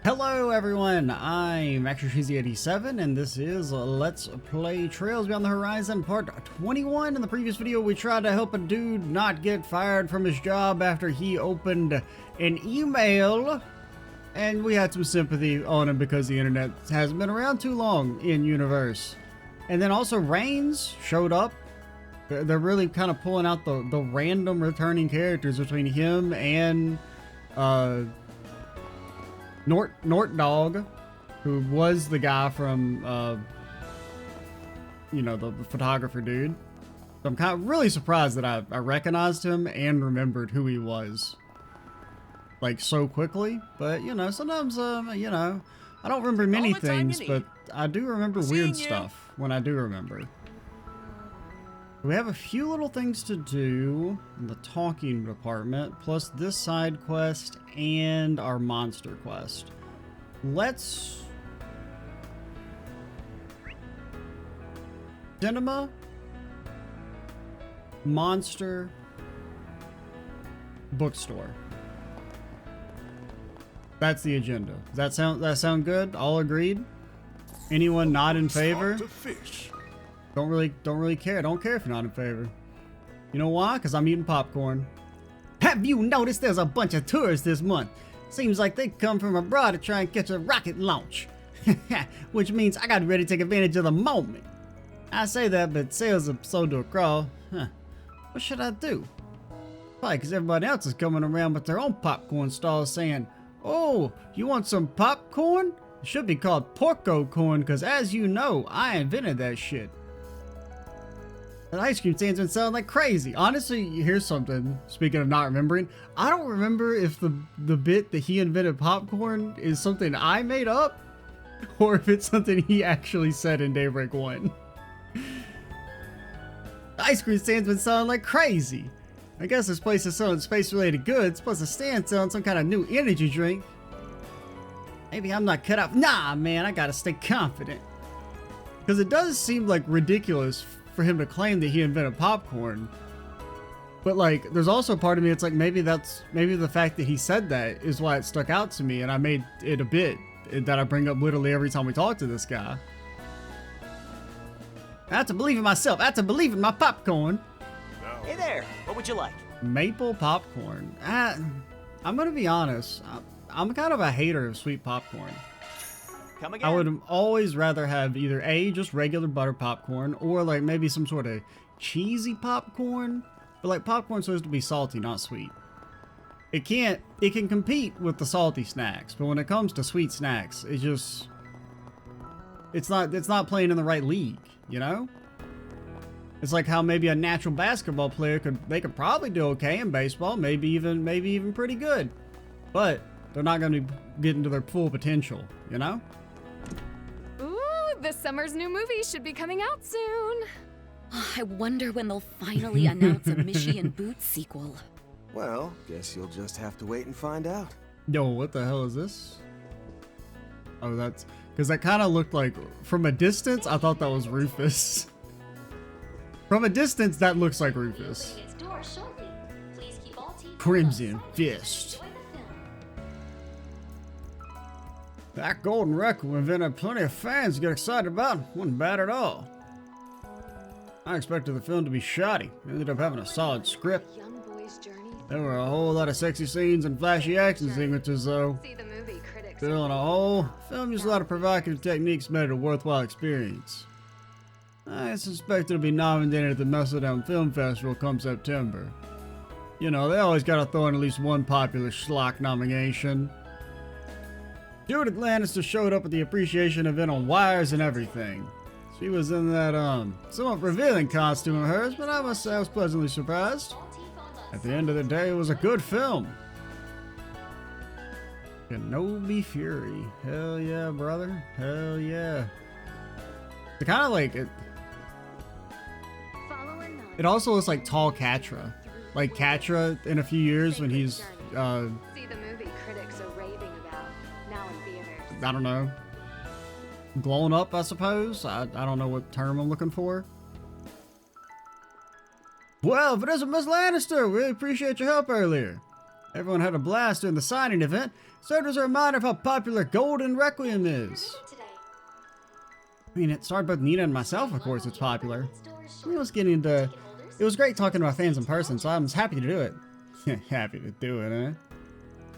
Hello everyone, I'm ActionChazy87 and this is Let's Play Trails Beyond the Horizon part 21. In the previous video we tried to help a dude not get fired from his job after he opened an email, and we had some sympathy on him because the internet hasn't been around too long in universe. And then also Reigns showed up. They're really kind of pulling out the random returning characters between him and Nort Dog, who was the guy from, you know, the photographer dude. So I'm kind of really surprised that I recognized him and remembered who he was, like, so quickly. But, you know, sometimes, you know, I don't remember many things, but I do remember weird stuff when I do remember. We have a few little things to do in the talking department, plus this side quest and our monster quest. Let's... Cinema, monster, bookstore. That's the agenda. Does that sound good? All agreed? Anyone not in favor? Don't really care. Don't care if you're not in favor. You know why? Because I'm eating popcorn. Have you noticed there's a bunch of tourists this month? Seems like they come from abroad to try and catch a rocket launch. Which means I gotta be ready to take advantage of the moment. I say that, but sales are slow to a crawl. What should I do? Probably because everybody else is coming around with their own popcorn stalls saying, "Oh, you want some popcorn? It should be called porco corn, because as you know, I invented that shit." The ice cream stand's been selling like crazy. Honestly, here's something, speaking of not remembering. I don't remember if the bit that he invented popcorn is something I made up, or if it's something he actually said in Daybreak 1. The ice cream stand's been selling like crazy. I guess this place is selling space-related goods, plus the stand selling some kind of new energy drink. Maybe I'm not cut out. Nah, man, I gotta stay confident. Because it does seem like ridiculous for him to claim that he invented popcorn, but like there's also a part of me it's like maybe the fact that he said that is why it stuck out to me, and I made it a bit that I bring up literally every time we talk to this guy. I have to believe in myself. I have to believe in my popcorn. Hey there, what would you like? Maple popcorn. I'm gonna be honest, I'm kind of a hater of sweet popcorn. Come again? I would always rather have either just regular butter popcorn, or like maybe some sort of cheesy popcorn. But like popcorn's supposed to be salty, not sweet. It can compete with the salty snacks, but when it comes to sweet snacks, it's not playing in the right league, you know? It's like how maybe a natural basketball player could probably do okay in baseball, maybe even pretty good. But they're not going to be getting to their full potential, you know? This summer's new movie should be coming out soon. I wonder when they'll finally announce a Mishy and Boots sequel. Well, guess you'll just have to wait and find out. Yo, what the hell is this? Oh, that's... Because that kind of looked like... From a distance, I thought that was Rufus. From a distance, that looks like Rufus. Crimson Fist. That golden record event had plenty of fans to get excited about. Wasn't bad at all. I expected the film to be shoddy. Ended up having a solid script. There were a whole lot of sexy scenes and flashy action sequences though. Still on a whole, the film used a lot of provocative techniques made it a worthwhile experience. I suspect it'll be nominated at the Muscledown Film Festival come September. You know, they always gotta throw in at least one popular schlock nomination. Judith Lannister showed up at the appreciation event on wires and everything. She was in that, somewhat revealing costume of hers, but I must say I was pleasantly surprised. At the end of the day, it was a good film. Kenobi Fury. Hell yeah, brother. Hell yeah. It kind of like, it also looks like tall Catra. Like Catra in a few years when he's, I don't know, glowing up, I suppose. I don't know what term I'm looking for. Well, if it isn't Miss Lannister, we really appreciate your help earlier. Everyone had a blast during the signing event. served as a reminder of how popular Golden Requiem is. I mean, it started both Nina and myself, of course, it's popular. It was great talking to our fans in person, so I was happy to do it. Happy to do it, eh?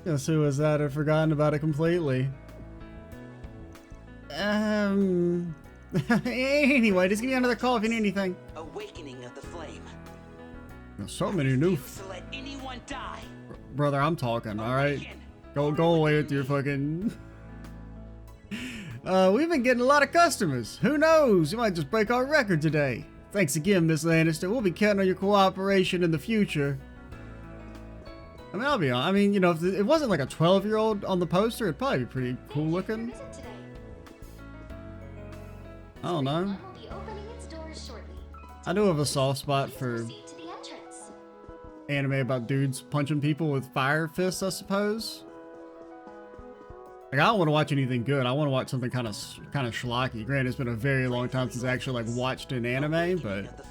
Guess who was that? I'd forgotten about it completely. Anyway, just give me another call if you need anything. Awakening of the flame. There's so many new... To let anyone die. Brother, I'm talking, alright? Go away with your fucking... We've been getting a lot of customers. Who knows? You might just break our record today. Thanks again, Miss Lannister. We'll be counting on your cooperation in the future. I mean, I'll be honest. I mean, you know, if it wasn't like a 12-year-old on the poster, it'd probably be pretty cool looking. I don't know. I do have a soft spot for anime about dudes punching people with fire fists, I suppose. Like, I don't want to watch anything good. I want to watch something kind of schlocky. Granted, it's been a very long time since I actually like watched an anime, but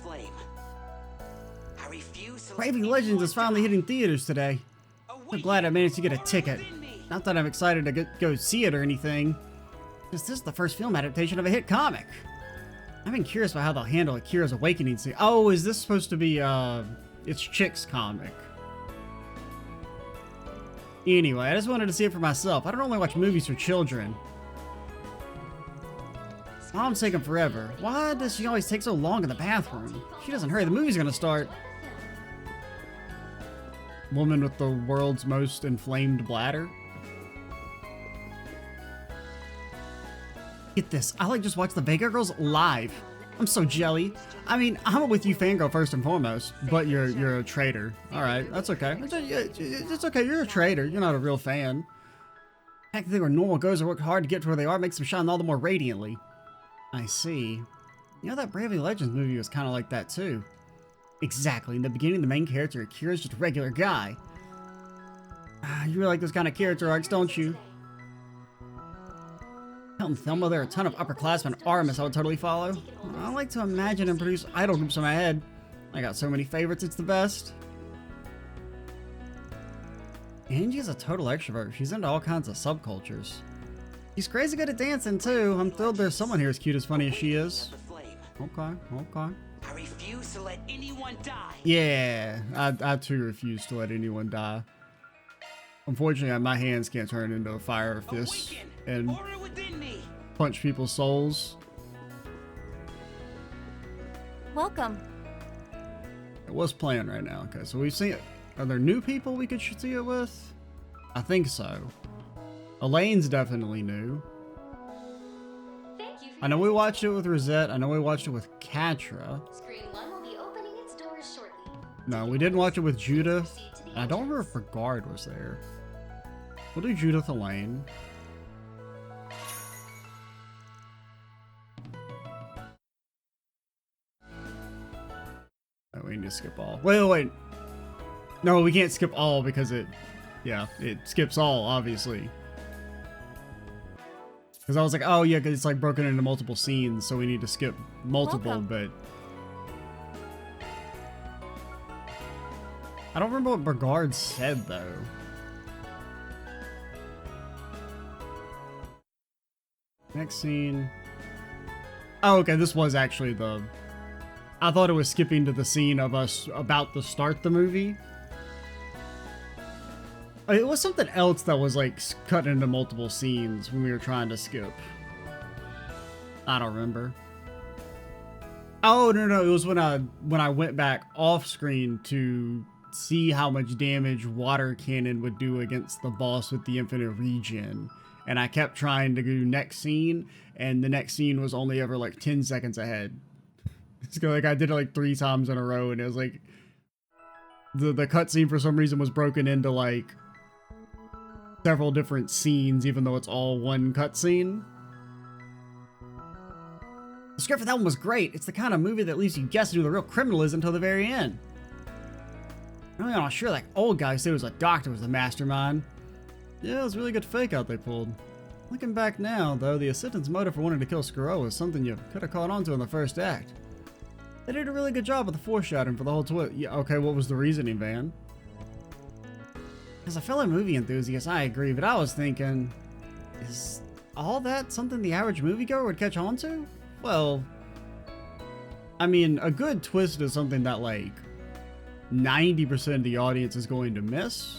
Bravely Legends is finally hitting theaters today. I'm glad I managed to get a ticket. Not that I'm excited to go see it or anything. This is the first film adaptation of a hit comic. I've been curious about how they'll handle Akira's awakening scene. Oh, is this supposed to be it's Chick's comic? Anyway, I just wanted to see it for myself. I don't normally watch movies for children. Mom's taking forever. Why does she always take so long in the bathroom? She doesn't hurry, the movie's gonna start. Woman with the world's most inflamed bladder. Get this, I like just watch the Vega Girls live. I'm so jelly. I mean, I'm with you fangirl first and foremost, but you're a traitor. Alright, that's okay. It's okay, you're a traitor. You're not a real fan. The fact that they were normal girls who worked hard to get to where they are makes them shine all the more radiantly. I see. You know, that Bravely Legends movie was kind of like that too. Exactly. In the beginning, the main character, Akira's just a regular guy. You really like those kind of character arcs, don't you? Help Thelma, there are a ton of upperclassmen. Aramis, I would totally follow. I like to imagine and produce idol groups in my head. I got so many favorites, it's the best. Angie's a total extrovert. She's into all kinds of subcultures. She's crazy good at dancing, too. I'm thrilled there's someone here as cute as funny as she is. Okay. I refuse to let anyone die. Yeah, I too refuse to let anyone die. Unfortunately, my hands can't turn into a fire fist and punch people's souls. Welcome. What's playing right now? Okay, so we've seen it. Are there new people we could see it with? I think so. Elaine's definitely new. I know we watched it with Rosette. I know we watched it with Katra. Screen 1 will be opening its doors shortly. No, we didn't watch it with Judith. I don't remember if Grandad was there. We'll do Judith Elaine. Oh, we need to skip all. Wait. No, we can't skip all because it skips all, obviously. Because I was like, oh yeah, because it's like broken into multiple scenes, so we need to skip multiple, but... I don't remember what Grandad said, though. Next scene... Oh, okay, this was actually the... I thought it was skipping to the scene of us about to start the movie. It was something else that was like cut into multiple scenes when we were trying to skip. I don't remember. Oh, no, it was when I went back off screen to see how much damage Water Cannon would do against the boss with the infinite regen. And I kept trying to do next scene, and the next scene was only ever like 10 seconds ahead. It's like I did it like 3 times in a row, and it was like the cutscene for some reason was broken into like several different scenes, even though it's all one cutscene. The script for that one was great. It's the kind of movie that leaves you guessing who the real criminal is until the very end. I'm really not sure that old guy who said he was a doctor was the mastermind. Yeah, it was a really good fake out they pulled. Looking back now, though, the assistant's motive for wanting to kill Skuro was something you could have caught on to in the first act. They did a really good job with the foreshadowing for the whole twist. Yeah, okay, what was the reasoning, Van? As a fellow movie enthusiast, I agree, but I was thinking, is all that something the average moviegoer would catch on to? Well, I mean, a good twist is something that like 90% of the audience is going to miss,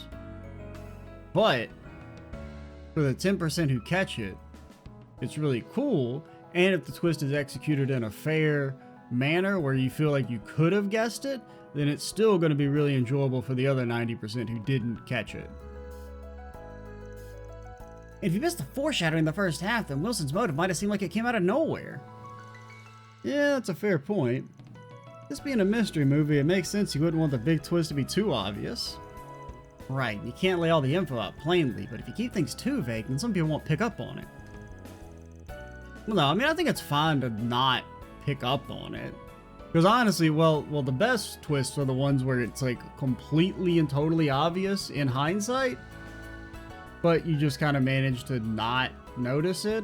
but for the 10% who catch it, it's really cool. And if the twist is executed in a fair manner where you feel like you could have guessed it, then it's still going to be really enjoyable for the other 90% who didn't catch it. If you missed the foreshadowing in the first half, then Wilson's motive might have seemed like it came out of nowhere. Yeah, that's a fair point. This being a mystery movie, it makes sense you wouldn't want the big twist to be too obvious. Right, you can't lay all the info out plainly, but if you keep things too vague, then some people won't pick up on it. Well, no, I mean, I think it's fine to not pick up on it. Because honestly, well, the best twists are the ones where it's like completely and totally obvious in hindsight, but you just kind of manage to not notice it.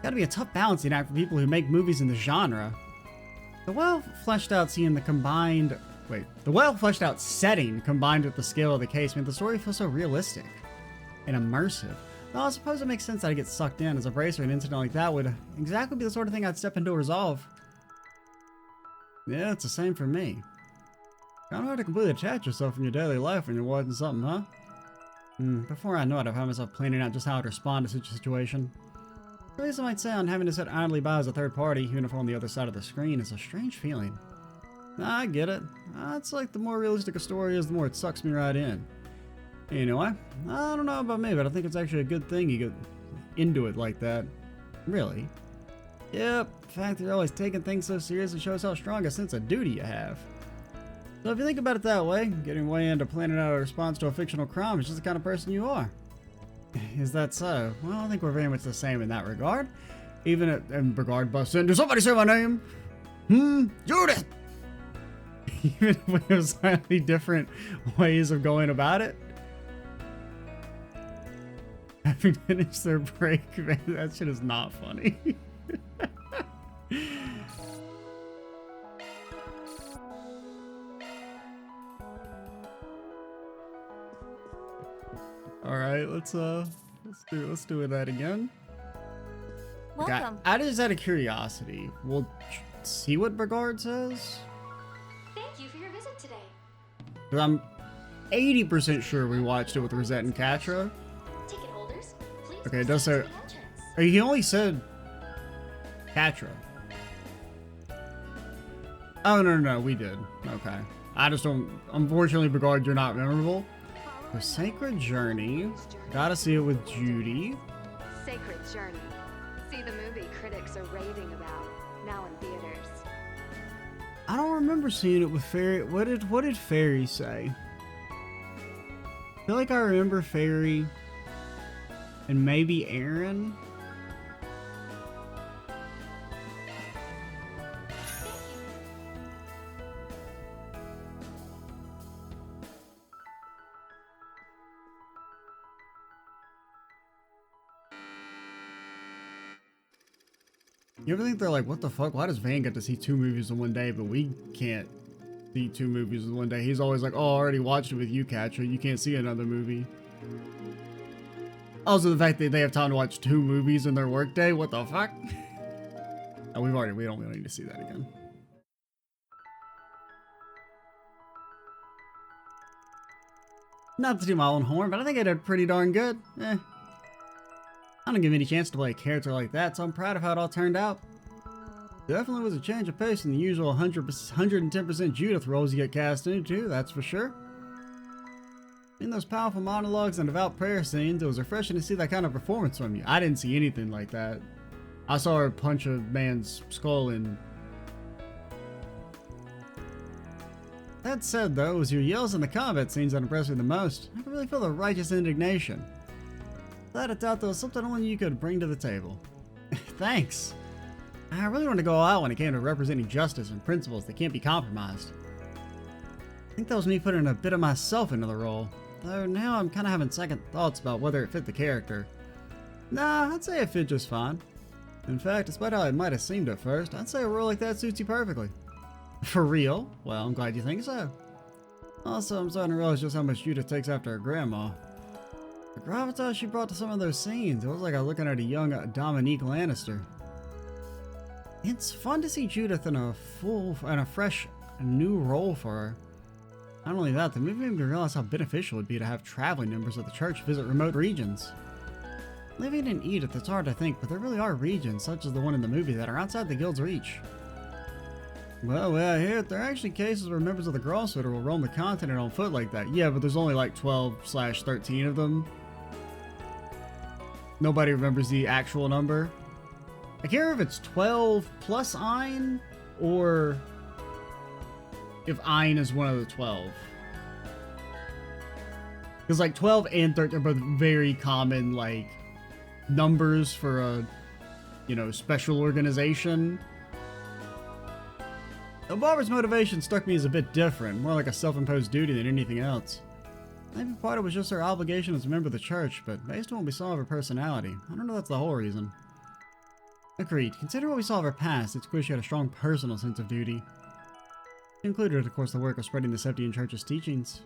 Gotta be a tough balancing act for people who make movies in the genre. The well fleshed out setting combined with the scale of the case made the story feel so realistic and immersive. Well, I suppose it makes sense that I get sucked in, as a bracer an incident like that would exactly be the sort of thing I'd step in to resolve. Yeah, it's the same for me. Kinda hard to completely detach yourself from your daily life when you're watching something, huh? Before I know it, I found myself planning out just how I'd respond to such a situation. At least I might sound, having to sit idly by as a third party, even if on the other side of the screen, is a strange feeling. I get it. It's like the more realistic a story is, the more it sucks me right in. Anyway, I don't know about me, but I think it's actually a good thing you get into it like that. Really. Yep, the fact that you're always taking things so seriously shows how strong a sense of duty you have. So if you think about it that way, getting way into planning out a response to a fictional crime is just the kind of person you are. Is that so? Well, I think we're very much the same in that regard. Even and Brigard busts in, "Did somebody say my name? Judith!" Even if we have slightly different ways of going about it. Having finished their break, man, that shit is not funny. All right, let's do that again. Welcome. I just out of curiosity, we'll see what Brigard says. Thank you for your visit today. 'Cause I'm 80% sure we watched it with Rosette and Catra. Ticket holders, please Okay, it does proceed say. to the entrance. He only said Catra. Oh, no, we did. Okay. I just don't. Unfortunately, Brigard, you're not memorable. The Sacred Journey. Gotta see it with Judy. Sacred Journey. See the movie critics are raving about, now in theaters. I don't remember seeing it with Fairy. What did Fairy say? I feel like I remember Fairy and maybe Aaron. You ever think they're like, what the fuck? Why does Van get to see 2 movies in one day, but we can't see 2 movies in one day? He's always like, oh, I already watched it with you, Catcher. You can't see another movie. Also, the fact that they have time to watch 2 movies in their workday. What the fuck? Oh, we don't need to see that again. Not to do my own horn, but I think I did pretty darn good. I don't give me any chance to play a character like that, so I'm proud of how it all turned out. Definitely was a change of pace in the usual 110% Judith roles you get cast into, that's for sure. In those powerful monologues and devout prayer scenes, it was refreshing to see that kind of performance from you. I didn't see anything like that. I saw her punch a man's skull in. That said, though, it was your yells in the combat scenes that impressed me the most. I could really feel the righteous indignation. Without a doubt, there was something only you could bring to the table. Thanks. I really wanted to go all out when it came to representing justice and principles that can't be compromised. I think that was me putting a bit of myself into the role, though now I'm kind of having second thoughts about whether it fit the character. Nah, I'd say it fit just fine. In fact, despite how it might have seemed at first, I'd say a role like that suits you perfectly. For real? Well, I'm glad you think so. Also, I'm starting to realize just how much Judith takes after her grandma. The gravitas she brought to some of those scenes, it was like I was looking at a young Dominique Lannister. It's fun to see Judith in a fresh, new role for her. Not only that, the movie made me realize how beneficial it would be to have traveling members of the church visit remote regions. Living in Edith, it's hard to think, but there really are regions, such as the one in the movie, that are outside the guild's reach. Well, I hear there are actually cases where members of the Grosswater will roam the continent on foot like that. Yeah, but there's only like 12/13 of them. Nobody remembers the actual number. I can't remember if it's 12 plus Ein, or if Ein is one of the 12. Because like 12 and 13 are both very common, like, numbers for a, you know, special organization. The Barbara's motivation struck me as a bit different, more like a self-imposed duty than anything else. Maybe part of it was just her obligation as a member of the church, but based on what we saw of her personality, I don't know if that's the whole reason. Agreed. Considering what we saw of her past, it's clear she had a strong personal sense of duty. It included, of course, the work of spreading the Septian Church's teachings.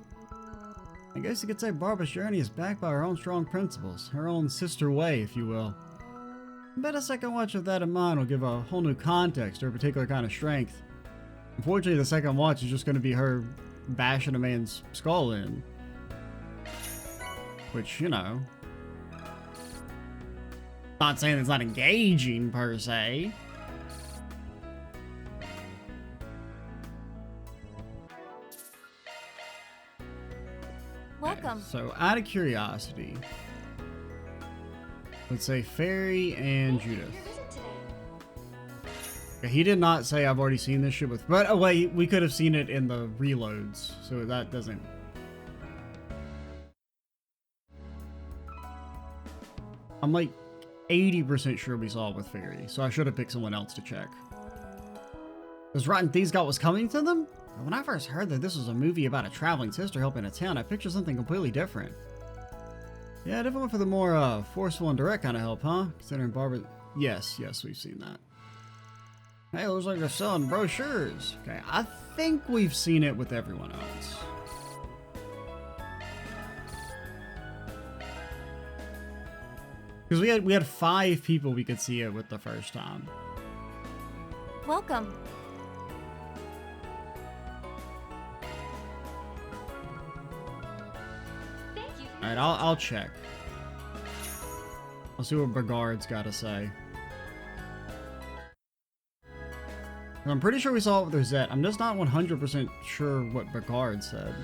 I guess you could say Barbara's journey is backed by her own strong principles, her own sister way, if you will. I bet a second watch of that in mind will give a whole new context or a particular kind of strength. Unfortunately, the second watch is just going to be her bashing a man's skull in. Which, you know, not saying it's not engaging per se. Welcome. Okay, so, out of curiosity, let's say Fairy and Judith. Okay, he did not say I've already seen this shit with, but oh wait, we could have seen it in the reloads, so that doesn't. I'm like 80% sure we saw it with Fairy, so I should have picked someone else to check. Those rotten thieves got what's coming to them? When I first heard that this was a movie about a traveling sister helping a town, I pictured something completely different. Yeah, definitely for the more forceful and direct kind of help, huh? Considering Barbara... Yes, we've seen that. Hey, it looks like they're selling brochures. Okay, I think we've seen it with everyone else. Because we had 5 people we could see it with the first time. Welcome. Alright, I'll check. I'll see what Brigard's got to say. I'm pretty sure we saw it with Rosette. I'm just not 100% sure what Brigard said.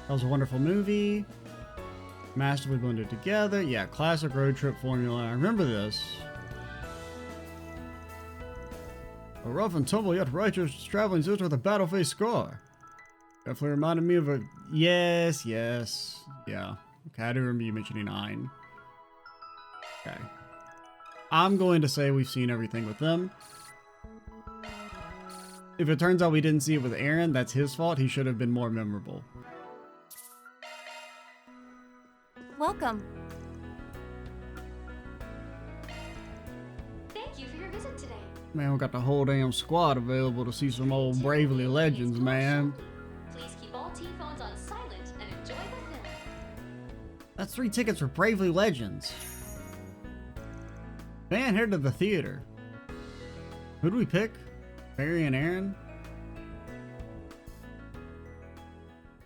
That was a wonderful movie. Masterfully blended together. Yeah, classic road trip formula. I remember this. A rough and tumble yet righteous traveling sister with a battle-faced scar. Definitely reminded me of a... Yes. Yeah. Okay, I do remember you mentioning Ein. Okay. I'm going to say we've seen everything with them. If it turns out we didn't see it with Aaron, that's his fault. He should have been more memorable. Welcome. Thank you for your visit today. Man, we got the whole damn squad available to see some old Bravely Legends, man. Please keep all T-phones on silent and enjoy the film. That's 3 tickets for Bravely Legends. Man, head to the theater. Who do we pick? Barry and Aaron?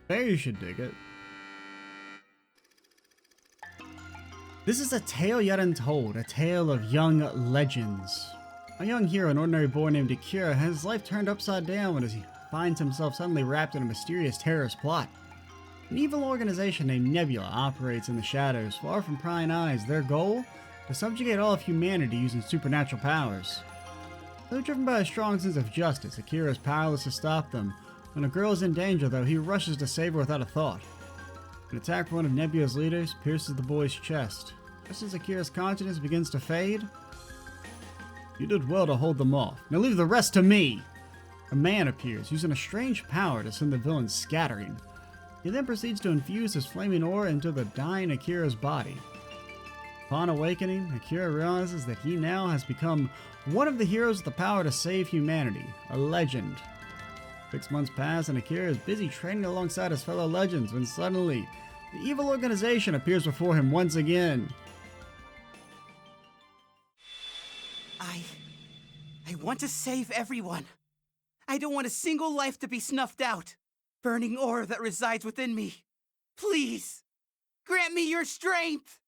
Barry should dig it. This is a tale yet untold, a tale of young legends. A young hero, an ordinary boy named Akira, has his life turned upside down as he finds himself suddenly wrapped in a mysterious terrorist plot. An evil organization named Nebula operates in the shadows, far from prying eyes. Their goal? To subjugate all of humanity using supernatural powers. Though driven by a strong sense of justice, Akira is powerless to stop them. When a girl is in danger, though, he rushes to save her without a thought. An attack from one of Nebula's leaders pierces the boy's chest. Just as Akira's consciousness begins to fade, you did well to hold them off. Now leave the rest to me! A man appears, using a strange power to send the villains scattering. He then proceeds to infuse his flaming aura into the dying Akira's body. Upon awakening, Akira realizes that he now has become one of the heroes with the power to save humanity, a legend. 6 months pass and Akira is busy training alongside his fellow legends when suddenly the evil organization appears before him once again. I want to save everyone. I don't want a single life to be snuffed out. Burning aura that resides within me. Please, grant me your strength.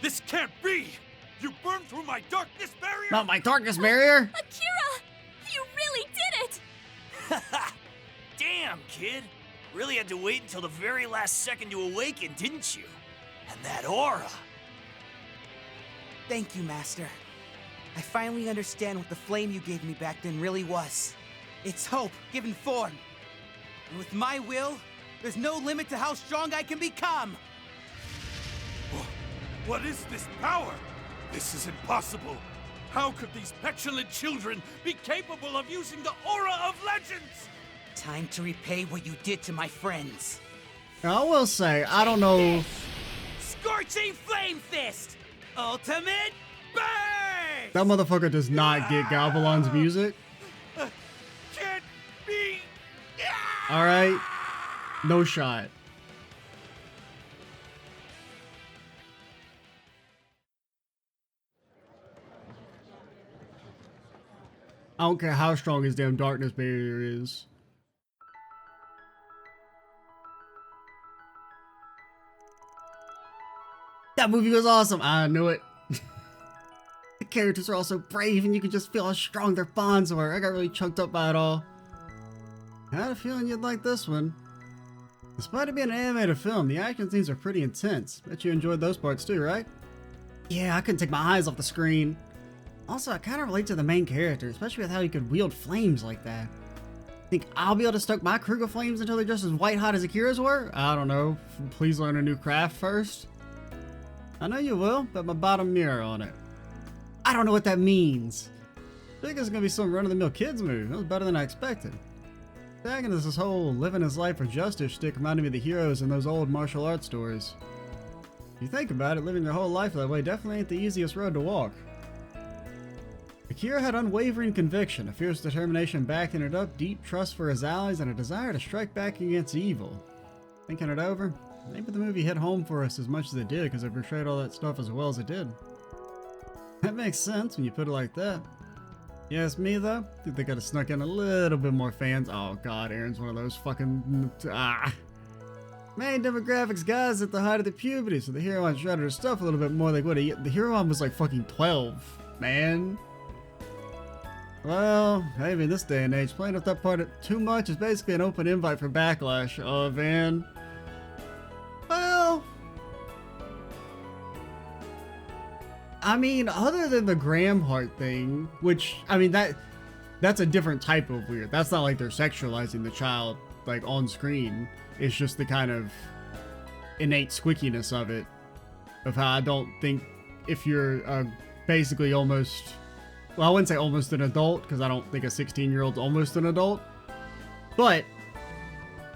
This can't be! You burned through my darkness barrier? Not my darkness barrier! Akira! You really did it! Damn, kid. Really had to wait until the very last second to awaken, didn't you? And that aura. Thank you, Master. I finally understand what the flame you gave me back then really was. It's hope given form. And with my will, there's no limit to how strong I can become. What is this power? This is impossible. How could these petulant children be capable of using the aura of legends? Time to repay what you did to my friends. I will say, I don't know. Scorching Flame Fist! Ultimate Burst! That motherfucker does not get Galbalon's music. Can't be. Alright. No shot. I don't care how strong his damn darkness barrier is. That movie was awesome. I knew it. The characters are all so brave and you can just feel how strong their bonds were. I got really choked up by it all. I had a feeling you'd like this one. Despite it being an animated film, the action scenes are pretty intense. Bet you enjoyed those parts too, right? Yeah, I couldn't take my eyes off the screen. Also, I kind of relate to the main character, especially with how he could wield flames like that. Think I'll be able to stoke my Kruger flames until they're just as white hot as Akira's were? I don't know. Please learn a new craft first. I know you will, bet my bottom mirror on it. I don't know what that means. I think it's gonna be some run-of-the-mill kids movie. That was better than I expected. Tagging this whole living his life for justice shtick reminded me of the heroes in those old martial arts stories. If you think about it, living your whole life that way definitely ain't the easiest road to walk. Akira had unwavering conviction, a fierce determination backing it up, deep trust for his allies, and a desire to strike back against evil. Thinking it over, maybe the movie hit home for us as much as it did because it portrayed all that stuff as well as it did. That makes sense when you put it like that. You ask me though, I think they could have snuck in a little bit more fans. Oh god, Aaron's one of those fucking... Main demographics guys at the height of the puberty, so the hero on shredded her stuff a little bit more like what the hero on was like fucking 12, man. Well, maybe in this day and age, playing with that part too much is basically an open invite for backlash. Oh man. Well, I mean, other than the Graham Hart thing, which, I mean, that's a different type of weird. That's not like they're sexualizing the child, like, on screen. It's just the kind of innate squickiness of it. Of how I don't think if you're basically almost... Well, I wouldn't say almost an adult, because I don't think a 16-year-old's almost an adult. But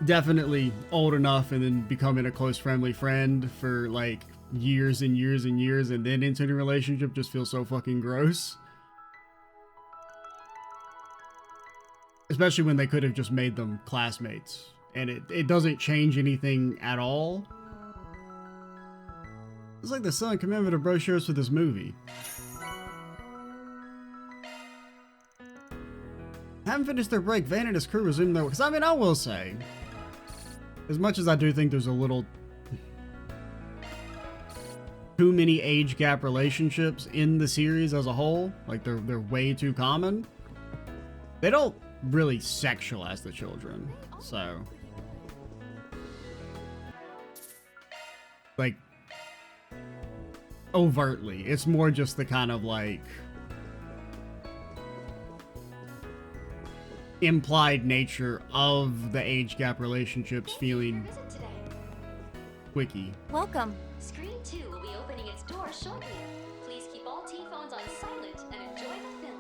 definitely old enough and then becoming a close family friend for, like, years and years and years, and then into a relationship just feels so fucking gross. Especially when they could have just made them classmates. And it doesn't change anything at all. It's like the selling commemorative brochures for this movie. Haven't finished their break, Van and his crew resumed their work. Because, I mean, I will say, as much as I do think there's a little too many age gap relationships in the series as a whole, like they're way too common, they don't really sexualize the children. So, like, overtly. It's more just the kind of, like, implied nature of the age gap relationships feeling quickie. Welcome. Screen 2 will be opening its doors shortly. Please keep all T-phones on silent and enjoy the film.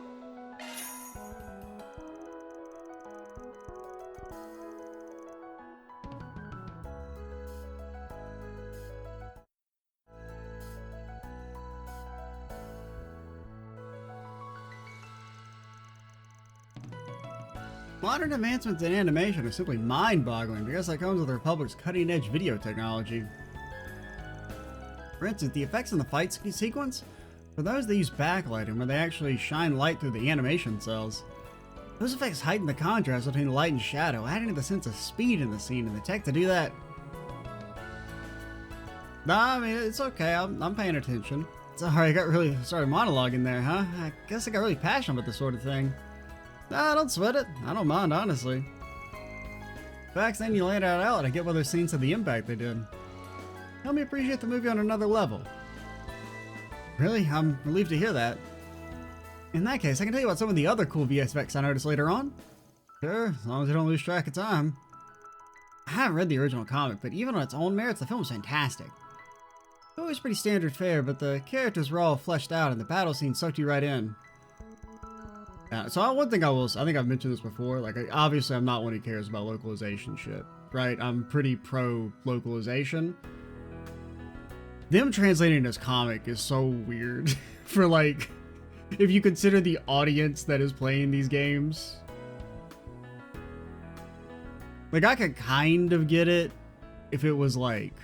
Modern advancements in animation are simply mind-boggling because that comes with the Republic's cutting-edge video technology. For instance, the effects in the fight sequence, for those that use backlighting where they actually shine light through the animation cells, those effects heighten the contrast between light and shadow, adding to the sense of speed in the scene, and the tech to do that. Nah, I mean, it's okay, I'm paying attention. Sorry, I got really started monologuing there, huh? I guess I got really passionate about this sort of thing. Nah, don't sweat it. I don't mind, honestly. Facts, then you lay it out, I get why those scenes had the impact they did. Help me appreciate the movie on another level. Really? I'm relieved to hear that. In that case, I can tell you about some of the other cool VFX I noticed later on. Sure, as long as you don't lose track of time. I haven't read the original comic, but even on its own merits, the film was fantastic. It was pretty standard fare, but the characters were all fleshed out and the battle scene sucked you right in. So one thing I think I've mentioned this before, like obviously I'm not one who cares about localization shit, right? I'm pretty pro localization. Them translating this comic is so weird for like, if you consider the audience that is playing these games. Like I could kind of get it if it was like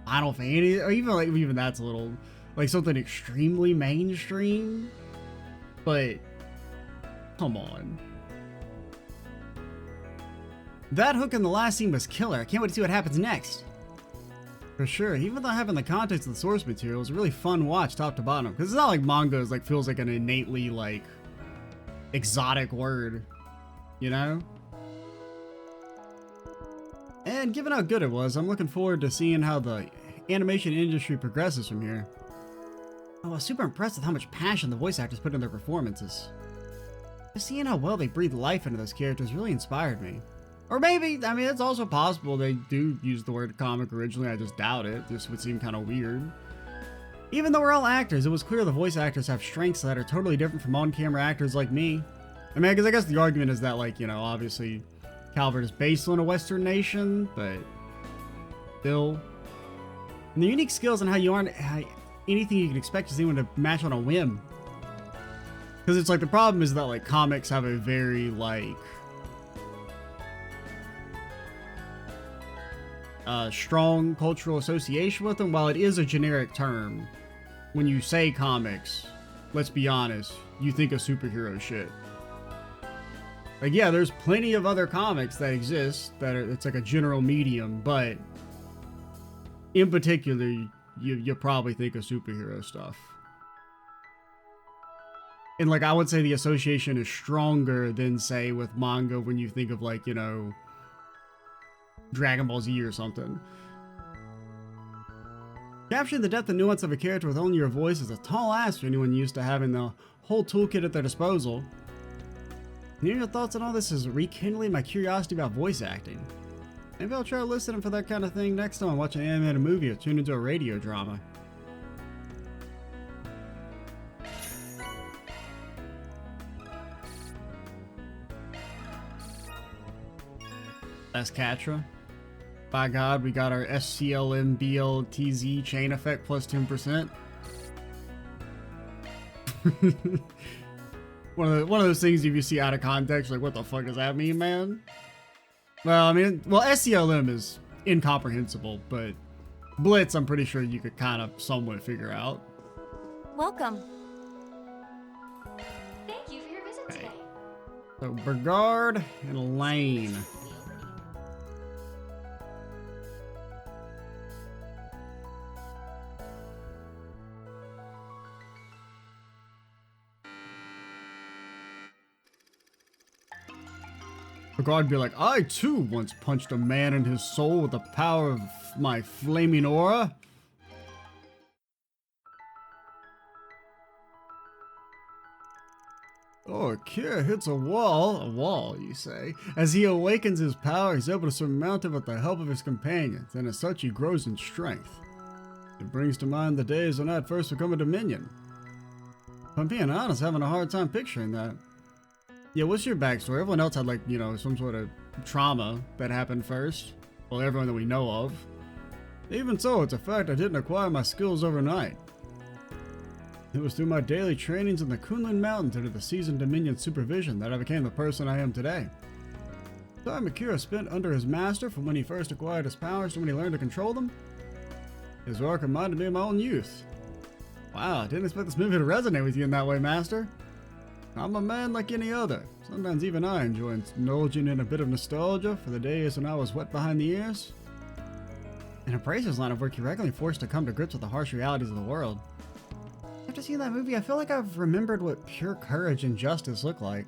Final Fantasy, or even that's a little like something extremely mainstream, but come on. That hook in the last scene was killer. I can't wait to see what happens next. For sure, even though having the context of the source material is a really fun watch top to bottom, because it's not like manga is like feels like an innately like exotic word, you know? And given how good it was, I'm looking forward to seeing how the animation industry progresses from here. I was super impressed with how much passion the voice actors put in their performances. Just seeing how well they breathe life into those characters really inspired me. Or maybe, I mean, it's also possible they do use the word comic originally, I just doubt it. This would seem kind of weird. Even though we're all actors, it was clear the voice actors have strengths that are totally different from on-camera actors like me. I mean, because I guess the argument is that, like, you know, obviously Calvert is based on a Western nation, but still. And the unique skills and how anything you can expect to see when to match on a whim. Because it's like, the problem is that, like, comics have a very, like, strong cultural association with them. While it is a generic term, when you say comics, let's be honest, you think of superhero shit. Like, yeah, there's plenty of other comics that exist that are, it's like a general medium, but in particular, you probably think of superhero stuff. And like, I would say the association is stronger than, say, with manga when you think of, like, you know, Dragon Ball Z or something. Capturing the depth and nuance of a character with only your voice is a tall ask for anyone used to having the whole toolkit at their disposal. Hearing your thoughts on all this is rekindling my curiosity about voice acting. Maybe I'll try listening for that kind of thing next time I watch an animated movie or tune into a radio drama. That's Catra. By God, we got our SCLMBLTZ chain effect plus 10%. One of those things if you see out of context, like, what the fuck does that mean, man? Well, I mean, well, SCLM is incomprehensible, but Blitz, I'm pretty sure you could kind of somewhat figure out. Welcome. Thank you for your visit today. So, Burgard and Lane. Burgard be like, I too once punched a man in his soul with the power of my flaming aura. Oh, Kira hits a wall, you say. As he awakens his power, he's able to surmount it with the help of his companions, and as such he grows in strength. It brings to mind the days when I had first become a Dominion. If I'm being honest, having a hard time picturing that. Yeah, what's your backstory? Everyone else had, like, you know, some sort of trauma that happened first. Well, everyone that we know of. Even so, it's a fact I didn't acquire my skills overnight. It was through my daily trainings in the Kunlun Mountains under the Seasoned Dominion supervision that I became the person I am today. The time Akira spent under his master from when he first acquired his powers to when he learned to control them. His work reminded me of my own youth. Wow, I didn't expect this movie to resonate with you in that way, Master. I'm a man like any other. Sometimes even I enjoy indulging in a bit of nostalgia for the days when I was wet behind the ears. In a Bracer's line of work, you're regularly forced to come to grips with the harsh realities of the world. After seeing that movie, I feel like I've remembered what pure courage and justice look like.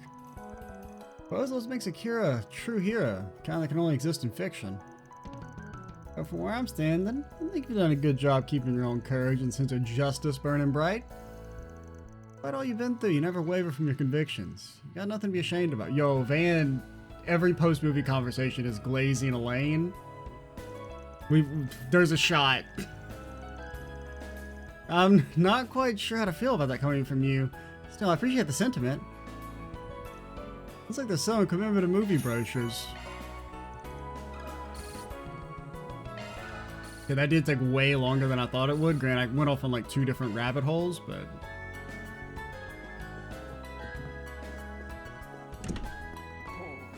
Suppose what makes Akira a true hero, kind that can only exist in fiction. But from where I'm standing, I think you've done a good job keeping your own courage and sense of justice burning bright. Despite all you've been through, you never waver from your convictions. You got nothing to be ashamed about. Yo, Van, every post-movie conversation is glazing Elaine. There's a shot. I'm not quite sure how to feel about that coming from you. Still, I appreciate the sentiment. Looks like they're selling commemorative movie brochures. Yeah, that did take way longer than I thought it would. Granted, I went off on like 2 different rabbit holes, but...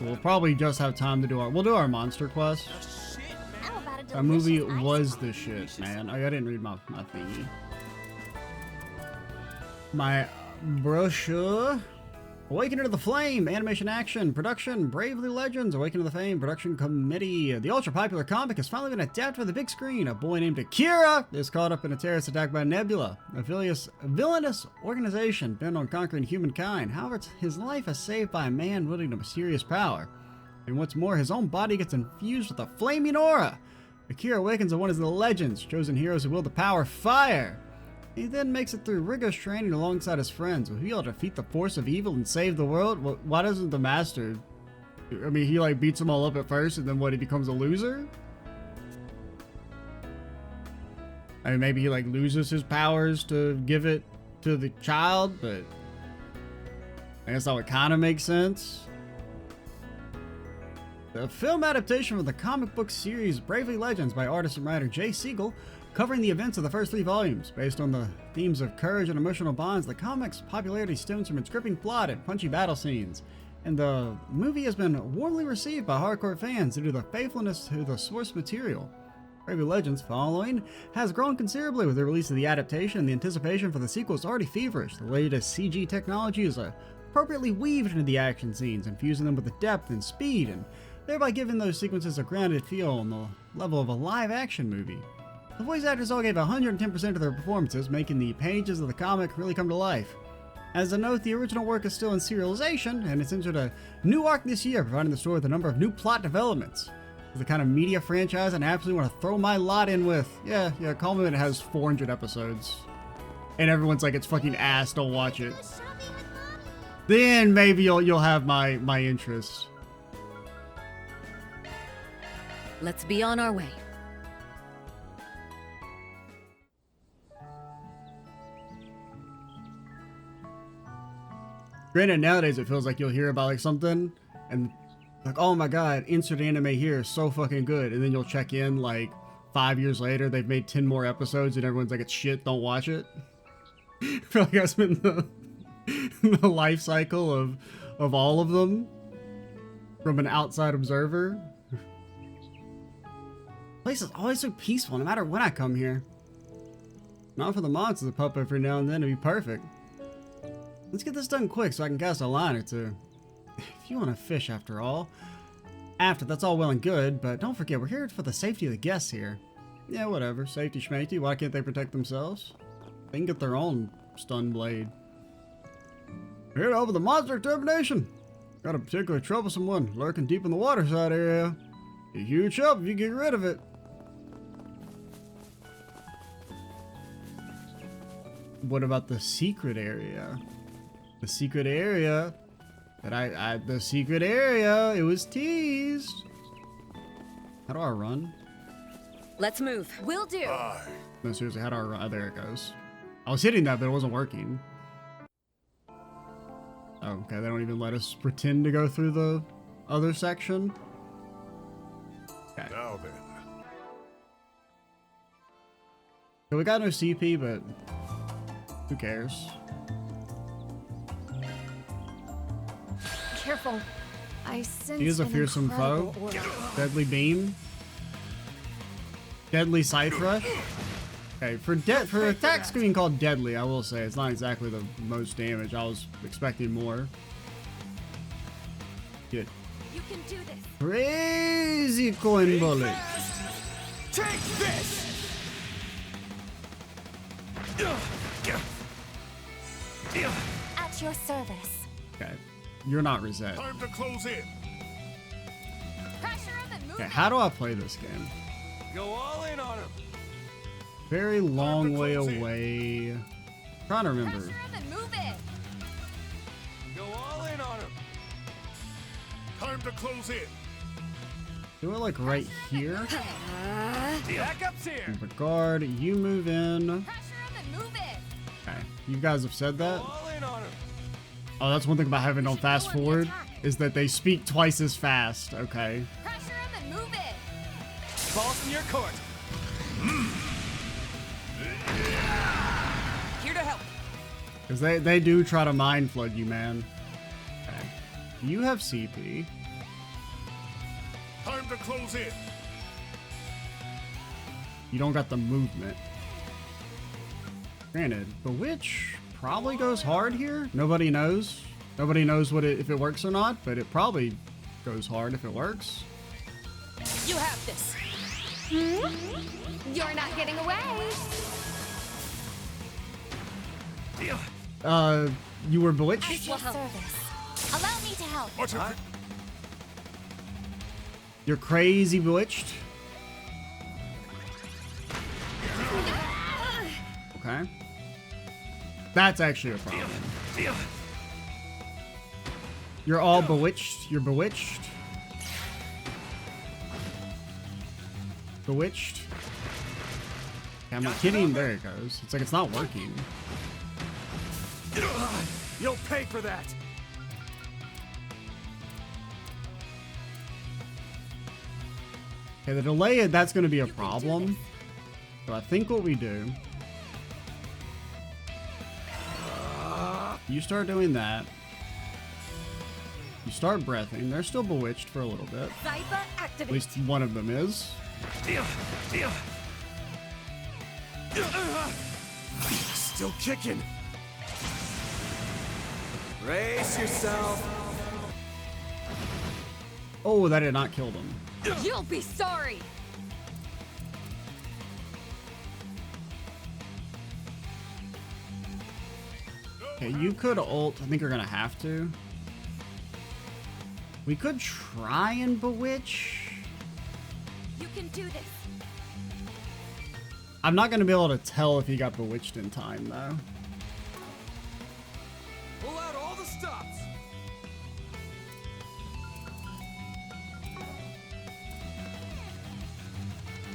we'll probably just have time to do our... we'll do our monster quest. That movie was the shit, man. I didn't read my thingy. My brochure. Awakening to the Flame, animation action, production, Bravely Legends, Awakening to the Flame, production committee. The ultra-popular comic has finally been adapted for the big screen. A boy named Akira is caught up in a terrorist attack by Nebula, a villainous organization bent on conquering humankind. However, his life is saved by a man wielding a mysterious power. And what's more, his own body gets infused with a flaming aura. Akira awakens as one of the Legends, chosen heroes who wield the power of fire. He then makes it through rigorous training alongside his friends. Will he be able to defeat the force of evil and save the world? Well, why doesn't the master... I mean, he like beats them all up at first and then what, he becomes a loser? I mean, maybe he like loses his powers to give it to the child, but... I guess that would kind of make sense. The film adaptation of the comic book series Bravely Legends by artist and writer Jay Siegel, covering the events of the first 3 volumes. Based on the themes of courage and emotional bonds, the comic's popularity stems from its gripping plot and punchy battle scenes. And the movie has been warmly received by hardcore fans due to the faithfulness to the source material. Bravely Legends' following has grown considerably with the release of the adaptation, and the anticipation for the sequel is already feverish. The latest CG technology is appropriately weaved into the action scenes, infusing them with the depth and speed, and thereby giving those sequences a grounded feel on the level of a live-action movie. The voice actors all gave 110% of their performances, making the pages of the comic really come to life. As a note, the original work is still in serialization, and it's entered a new arc this year, providing the story with a number of new plot developments. It's the kind of media franchise I absolutely want to throw my lot in with. Yeah, call me when it has 400 episodes. And everyone's like, it's fucking ass, don't watch it. Then maybe you'll have my interest. Let's be on our way. Granted, nowadays it feels like you'll hear about like something and like, oh my god, insert anime here is so fucking good, and then you'll check in like 5 years later, they've made 10 more episodes and everyone's like, it's shit, don't watch it. I feel like that's been the life cycle of all of them from an outside observer. The place is always so peaceful no matter when I come here. Not for the monsters that pop up every now and then to be perfect. Let's get this done quick so I can cast a line or two. If you want to fish after all. That's all well and good, but don't forget, we're here for the safety of the guests here. Yeah, whatever. Safety schmafety. Why can't they protect themselves? They can get their own stun blade. Here to open the monster extermination. Got a particularly troublesome one lurking deep in the waterside area. A huge help if you get rid of it. What about the secret area? The secret area that the secret area, it was teased. How do I run? Let's move. Will do. No, seriously, how do I run? Oh, there it goes. I was hitting that, but it wasn't working. Oh, okay, they don't even let us pretend to go through the other section. Okay. Now then. So we got no CP, but Who cares? Careful. I sense He is a an fearsome foe. incredible aura. Deadly beam. Deadly scythe rush. Okay, for attack being called deadly, I will say it's not exactly the most damage. I was expecting more. Good. You can do this. Crazy coin bullet. Take this! At your service. Okay, you're not reset. Time to close in. Pressure him and move Okay, it. how do I play this game? Go all in on him. Very long way away. Trying to remember. Pressure him and move it. Go all in on him. Time to close in. Do it like right here. Backup's here. Regard, you move in. Pressure him and move it. Okay, you guys have said that. All in on him. Oh, that's one thing about having on fast go on the forward attack. is that they speak twice as fast. Okay. Pressure him and move it. Balls in your court. Here to help. Because they do try to mind flood you, man. Okay. You have CP. Time to close in. You don't got the movement. Granted, Bewitch probably goes hard here. Nobody knows. Nobody knows if it works or not, but it probably goes hard if it works. You have this. You're not getting away. You were bewitched? At your service. Allow me to help. Watch it. You're crazy bewitched? Okay. That's actually a problem. You're all bewitched. You're bewitched. Bewitched. Okay, I'm not kidding. There it goes. It's like it's not working. You'll pay for that. Okay, the delay, that's going to be a problem. So I think what we do... You start doing that. You start breathing. They're still bewitched for a little bit. Zypher At activate. least one of them is. Still kicking. Brace yourself. Oh, that did not kill them. You'll be sorry. Okay, you could ult. I think you're gonna have to. We could try and bewitch. You can do this. I'm not gonna be able to tell if he got bewitched in time, though. Pull out all the stops.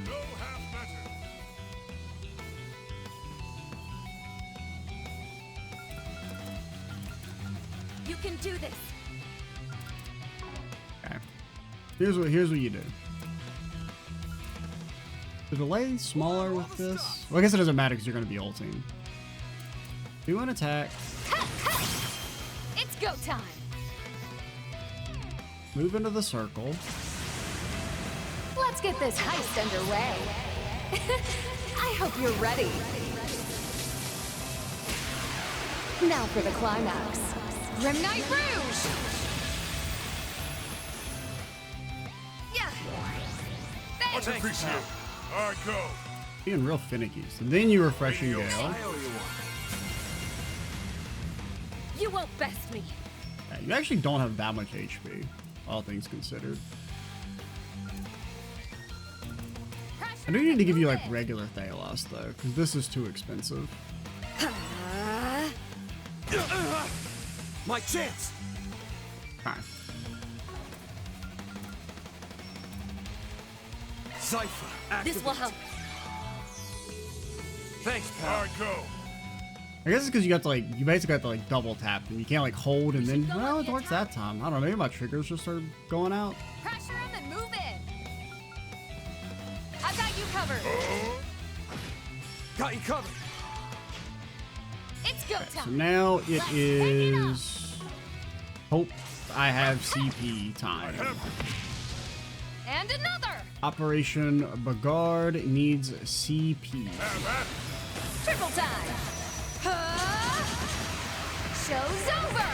No half measure. You can do this. Okay. Here's what you do. The delay smaller with this. Well, I guess it doesn't matter because you're gonna be ulting. Do an attack. It's go time. Move into the circle. Let's get this heist underway. I hope you're ready. Now for the climax. Grim Knight Rouge! Yeah. Much appreciated. All right, go. Being real finicky. So then you refreshing Gale. I owe you one. You won't best me. Yeah, you actually don't have that much HP, all things considered. I do need to give you like regular Thalos though, because this is too expensive. My chance. Alright. Zypher. This will help. Thanks, All pal. right, go. I guess it's because you basically have to like double tap and you can't like hold and then, should go well, on it the works that time. I don't know, maybe my triggers just are going out. Pressure him and move it. I've got you covered. Got you covered. go So time. now it is. Hope I have CP time. And another. Operation Bagard needs CP. Triple time. Show's over.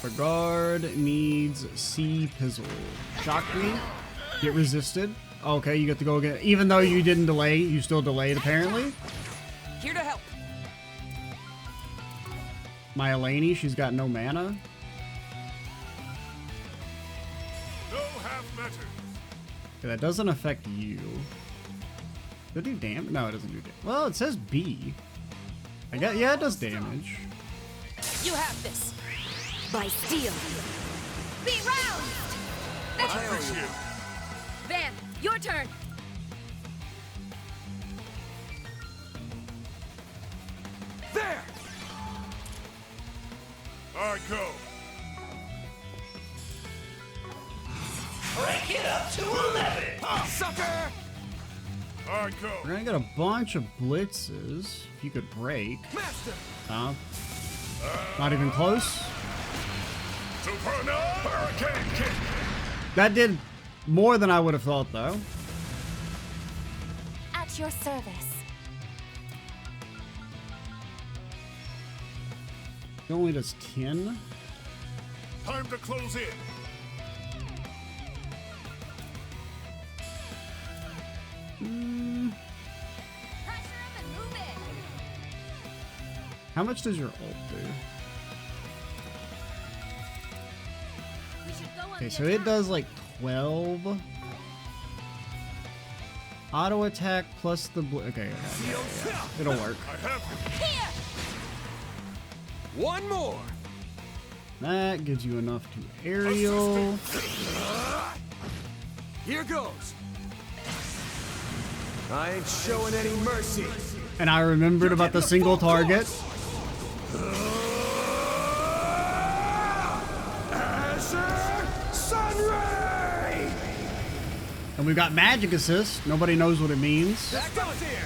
Bagard needs C Pizzle. Shock me. Get resisted. Okay, you get to go again. Even though you didn't delay, you still delayed apparently. Here to help. My Eleni, she's got no mana. No half measures. Okay, that doesn't affect you. Does it do damage? No, it doesn't do damage. Well, it says B. I guess, yeah, it does damage. You have this. By steel. Be round. Finish him. Van, your turn. There! I go. Break it up to 11. Sucker! I go. We're gonna get a bunch of blitzes. If you could break. Master! Not even close. Super Hurricane Kick. That did more than I would have thought, though. At your service. It only does 10. Time to close in. Pressure him and move in. How much does your ult do? We should go on Okay, the so it attack. does like 12. Auto attack plus the okay, yeah. It'll work. I have him. Here. One more! That gives you enough to aerial. Here goes! I ain't showing any mercy! And I remembered about the single target. Azure Sunray! And we've got magic assist. Nobody knows what it means. That goes here!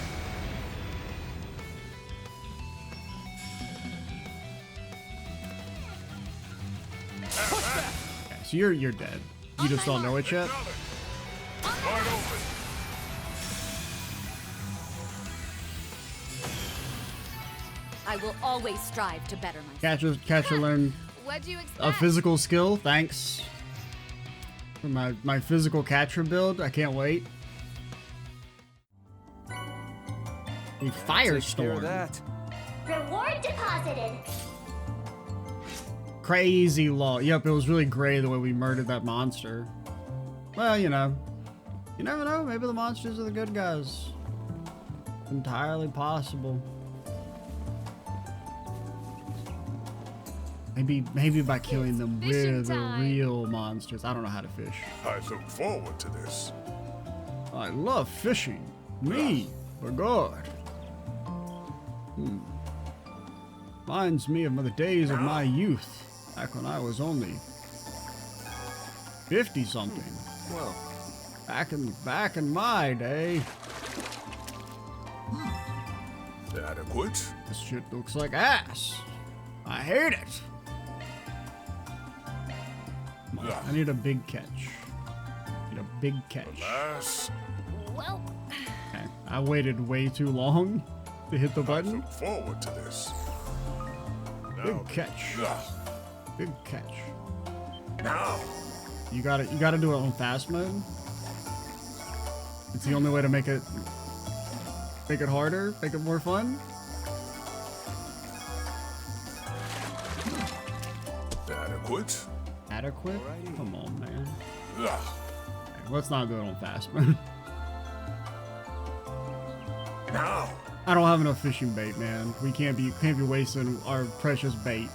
Okay, so you're dead. You just don't know it yet. Wide open. I will always strive to better myself. Catcher learn What'd you expect? a physical skill. Thanks for my physical catcher build. I can't wait. A Take care of firestorm. that. Reward deposited. Crazy law. Yep, it was really gray the way we murdered that monster. Well, you know, you never know. Maybe the monsters are the good guys. Entirely possible. Maybe by killing them, we're Fishing the time. real monsters. I don't know how to fish. I look forward to this. I love fishing. Me, for God. Reminds me of the days of my youth, back when I was only 50 something. Well, Back in my day. Adequate. This shit looks like ass. I hate it. Come on, I need a big catch. Need a big catch. Alas, Well, Okay, I waited way too long to hit the I button. look forward to this. Now, Big catch. Big catch. now. You gotta do it on fast mode. It's the only way to make it harder, make it more fun. Adequate. Adequate? Come on, man. Ugh. Okay, let's not do it on fast mode. Now. I don't have enough fishing bait, man. We can't be wasting our precious bait.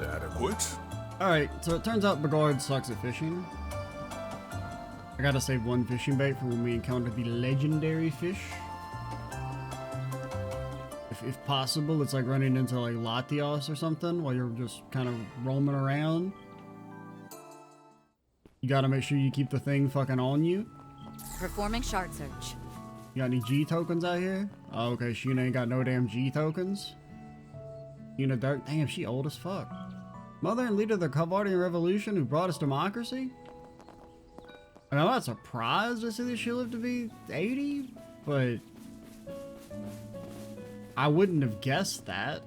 Adequate. Alright, so it turns out Bagard sucks at fishing. I gotta save one fishing bait for when we encounter the legendary fish. If possible, it's like running into like Latios or something while you're just kind of roaming around. You gotta make sure you keep the thing fucking on you. Performing shard search. You got any G tokens out here? Oh, okay, Sheena ain't got no damn G tokens. Sheena Dark, damn, she old as fuck. Mother and leader of the Kavardian Revolution who brought us democracy? And I'm not surprised to see that she lived to be 80, but I wouldn't have guessed that.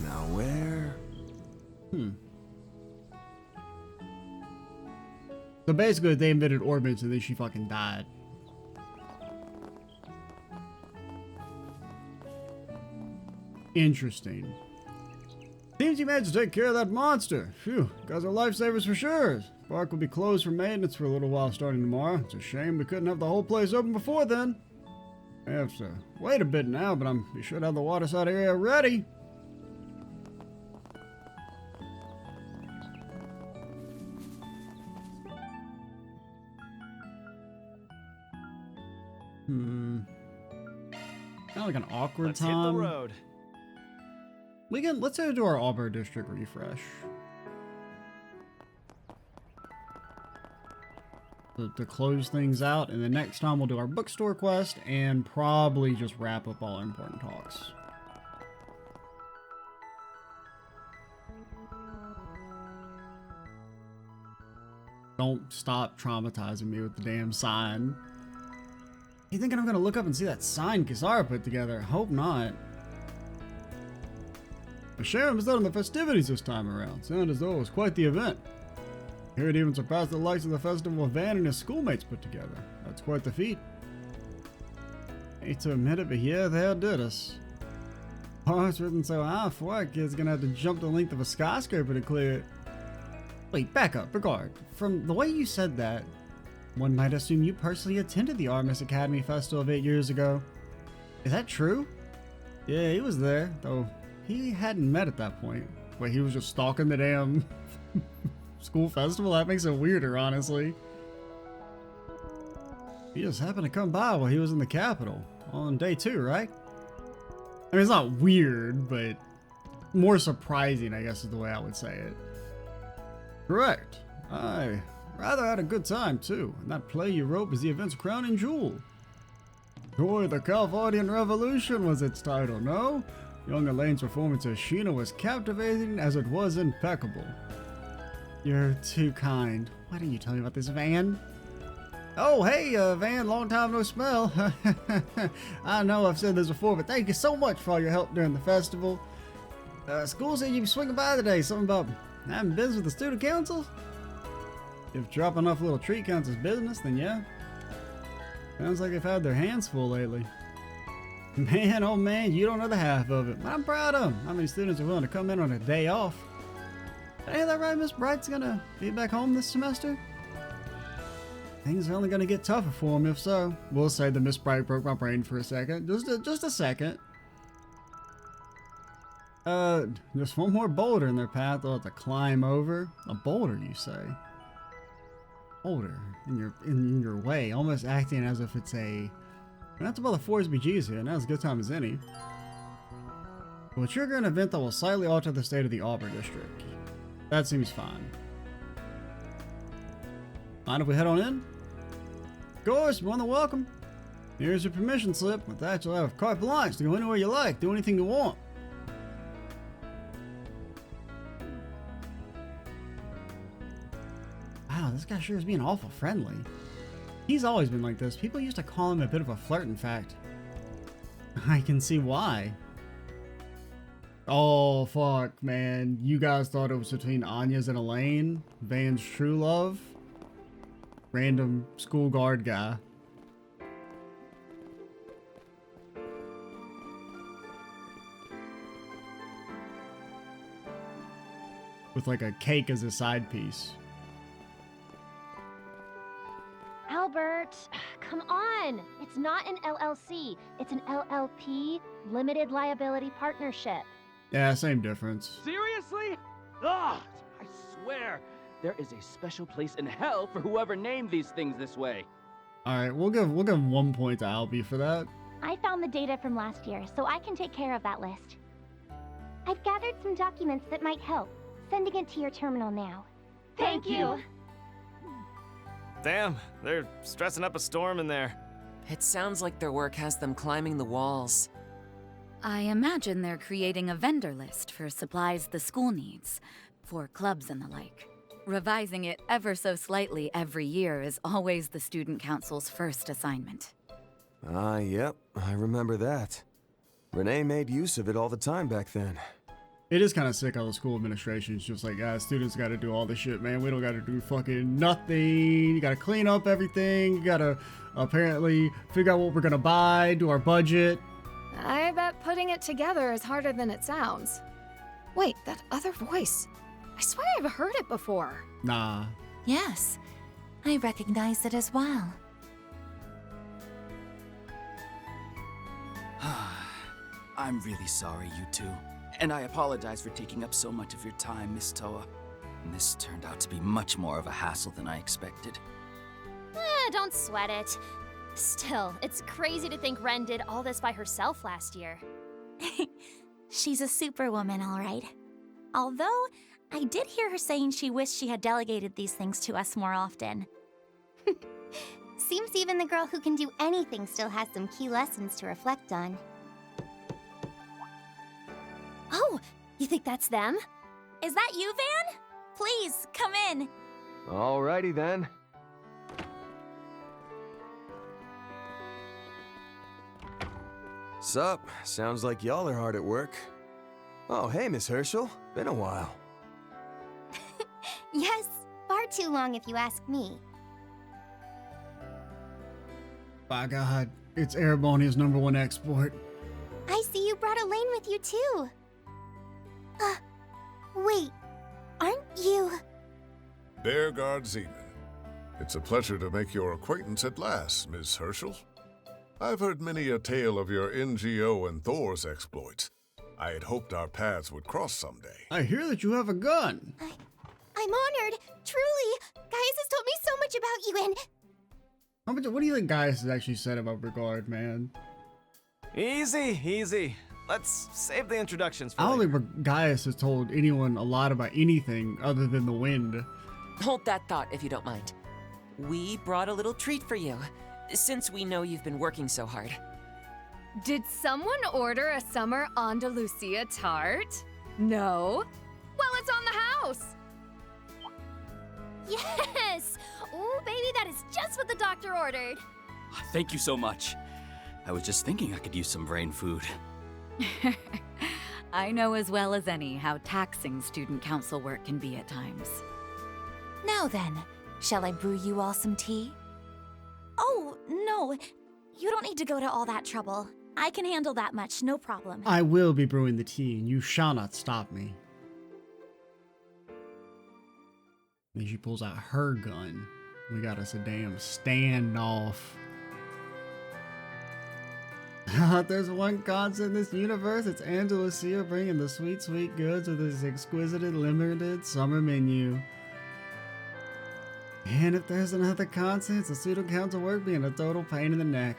Now where? So basically, they invented orbits and then she fucking died. Interesting. Seems you managed to take care of that monster. Phew, guys are lifesavers for sure. Park will be closed for maintenance for a little while starting tomorrow. It's a shame we couldn't have the whole place open before then. I have to wait a bit now, but I'm be sure to have the waterside area ready. Kind of like an awkward Let's time. hit the road. Let's head to our Auburn district refresh. To close things out, and the next time we'll do our bookstore quest and probably just wrap up all our important talks. Don't stop traumatizing me with the damn sign. You thinking I'm gonna look up and see that sign Kisara put together? Hope not. A shame was not on the festivities this time around. Sounded as though it was quite the event. I hear it even surpassed the likes of the festival Van and his schoolmates put together. That's quite the feat. Hate to admit it, but yeah, they outdid us. Oh, it's written so high, for a kid's gonna have to jump the length of a skyscraper to clear it. Wait, back up, regard. From the way you said that, one might assume you personally attended the Aramis Academy Festival of 8 years ago. Is that true? Yeah, he was there, though he hadn't met at that point. Wait, he was just stalking the damn school festival? That makes it weirder, honestly. He just happened to come by while he was in the capital. On day 2, right? I mean, it's not weird, but more surprising, I guess is the way I would say it. Correct. I rather had a good time, too. And that play you wrote was the event's crowning jewel. Joy of the Calvardian Revolution was its title, no? Young Elaine's performance as Sheena was captivating as it was impeccable. You're too kind. Why didn't you tell me about this, Van? Oh, hey, Van, long time no smell. I know I've said this before, but thank you so much for all your help during the festival. School said you'd be swinging by today. Something about having business with the student council? If dropping off a little treat counts as business, then yeah. Sounds like they've had their hands full lately. Man, oh man, you don't know the half of it. But I'm proud of them. How many students are willing to come in on a day off? Did I hear that right? Miss Bright's gonna be back home this semester? Things are only gonna get tougher for him if so. We'll say that Miss Bright broke my brain for a second. Just a second. Just one more boulder in their path they'll have to climb over. A boulder, you say? Boulder in your way, almost acting as if it's a. Not to bother 4SBGs here, now's as good time as any. Will trigger an event that will slightly alter the state of the Auburn district. That seems fine. Mind if we head on in? Of course, more than welcome. Here's your permission slip. With that, you'll have carte blanche to go anywhere you like, do anything you want. Wow, this guy sure is being awful friendly. He's always been like this. People used to call him a bit of a flirt, in fact. I can see why. Oh, fuck, man. You guys thought it was between Anya's and Elaine? Van's true love? Random school guard guy. With like a cake as a side piece. Albert, come on. It's not an LLC. It's an LLP, Limited Liability Partnership. Yeah, same difference. Seriously? Ugh! I swear, there is a special place in hell for whoever named these things this way. Alright, we'll give 1 point to Albie for that. I found the data from last year, so I can take care of that list. I've gathered some documents that might help. Sending it to your terminal now. Thank you. Damn, they're stressing up a storm in there. It sounds like their work has them climbing the walls. I imagine they're creating a vendor list for supplies the school needs, for clubs and the like. Revising it ever so slightly every year is always the student council's first assignment. Yep, I remember that. Renee made use of it all the time back then. It is kind of sick how the school administration is just like, students got to do all this shit, man. We don't got to do fucking nothing. You got to clean up everything. You got to apparently figure out what we're going to buy, do our budget. I bet putting it together is harder than it sounds. Wait, that other voice. I swear I've heard it before. Nah. Yes, I recognize it as well. I'm really sorry, you two. And I apologize for taking up so much of your time, Miss Towa. This turned out to be much more of a hassle than I expected. Don't sweat it. Still, it's crazy to think Ren did all this by herself last year. She's a superwoman, all right. Although, I did hear her saying she wished she had delegated these things to us more often. Seems even the girl who can do anything still has some key lessons to reflect on. Oh, you think that's them? Is that you, Van? Please, come in. Alrighty then. Sup? Sounds like y'all are hard at work. Oh, hey, Miss Herschel. Been a while. Yes, far too long if you ask me. By God, it's Erebonia's #1 export. I see you brought Elaine with you too. Wait, aren't you... Bearguard Zeman. It's a pleasure to make your acquaintance at last, Miss Herschel. I've heard many a tale of your NGO and Thor's exploits. I had hoped our paths would cross someday. I hear that you have a gun. I'm honored, truly. Gaius has told me so much about you and... What do you think Gaius has actually said about Regard, man? Easy, easy. Let's save the introductions for I don't later. think Gaius has told anyone a lot about anything other than the wind. Hold that thought if you don't mind. We brought a little treat for you, since we know you've been working so hard. Did someone order a summer Andalusia tart? No? Well, it's on the house. Yes! Ooh, baby, that is just what the doctor ordered. Thank you so much. I was just thinking I could use some brain food. I know as well as any how taxing student council work can be at times. Now then, shall I brew you all some tea? Oh, no. You don't need to go to all that trouble. I can handle that much, no problem. I will be brewing the tea, and you shall not stop me. And she pulls out her gun. We got us a damn standoff. If there's one constant in this universe, it's Andalusia bringing the sweet, sweet goods with this exquisite limited summer menu. And if there's another constant, it's the student council work being a total pain in the neck.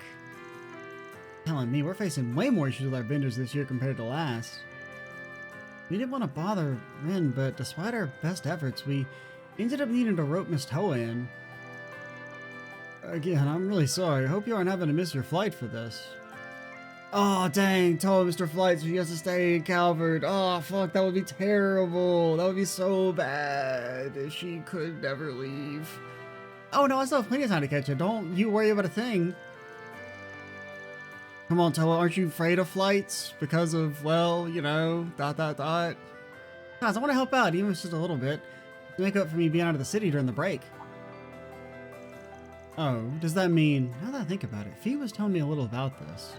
Telling me we're facing way more issues with our vendors this year compared to last. We didn't want to bother Rin, but despite our best efforts, we ended up needing to rope Miss Towa in. Again, I'm really sorry. I hope you aren't having to miss your flight for this. Oh, dang, Towa missed her flight, so she has to stay in Calvert. Oh, fuck, that would be terrible. That would be so bad. She could never leave. Oh, no, I still have plenty of time to catch it. Don't you worry about a thing. Come on, Towa, aren't you afraid of flights? Because of, well, you know, ... Guys, I want to help out, even if it's just a little bit. To make up for me being out of the city during the break. Oh, does that mean... Now that I think about it, Fee was telling me a little about this.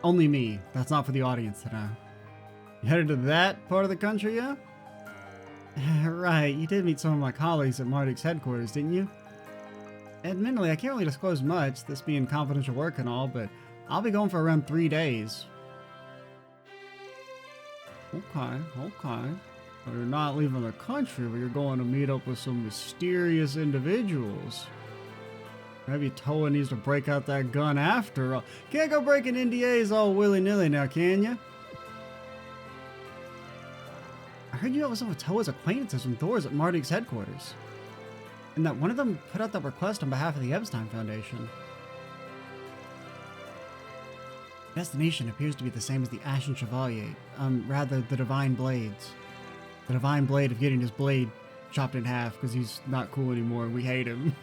Only me. That's not for the audience to know. You headed to that part of the country, yeah? Right, you did meet some of my colleagues at Marduk's headquarters, didn't you? Admittedly, I can't really disclose much, this being confidential work and all, but I'll be going for around 3 days. Okay. So you're not leaving the country, but you're going to meet up with some mysterious individuals. Maybe Towa needs to break out that gun after all. Can't go breaking NDAs all willy-nilly now, can ya? I heard you have some of Towa's acquaintances from Thor's at Marduk's headquarters. And that one of them put out that request on behalf of the Epstein Foundation. Destination appears to be the same as the Ashen Chevalier. Rather, the Divine Blades. The Divine Blade of getting his blade chopped in half because he's not cool anymore and we hate him.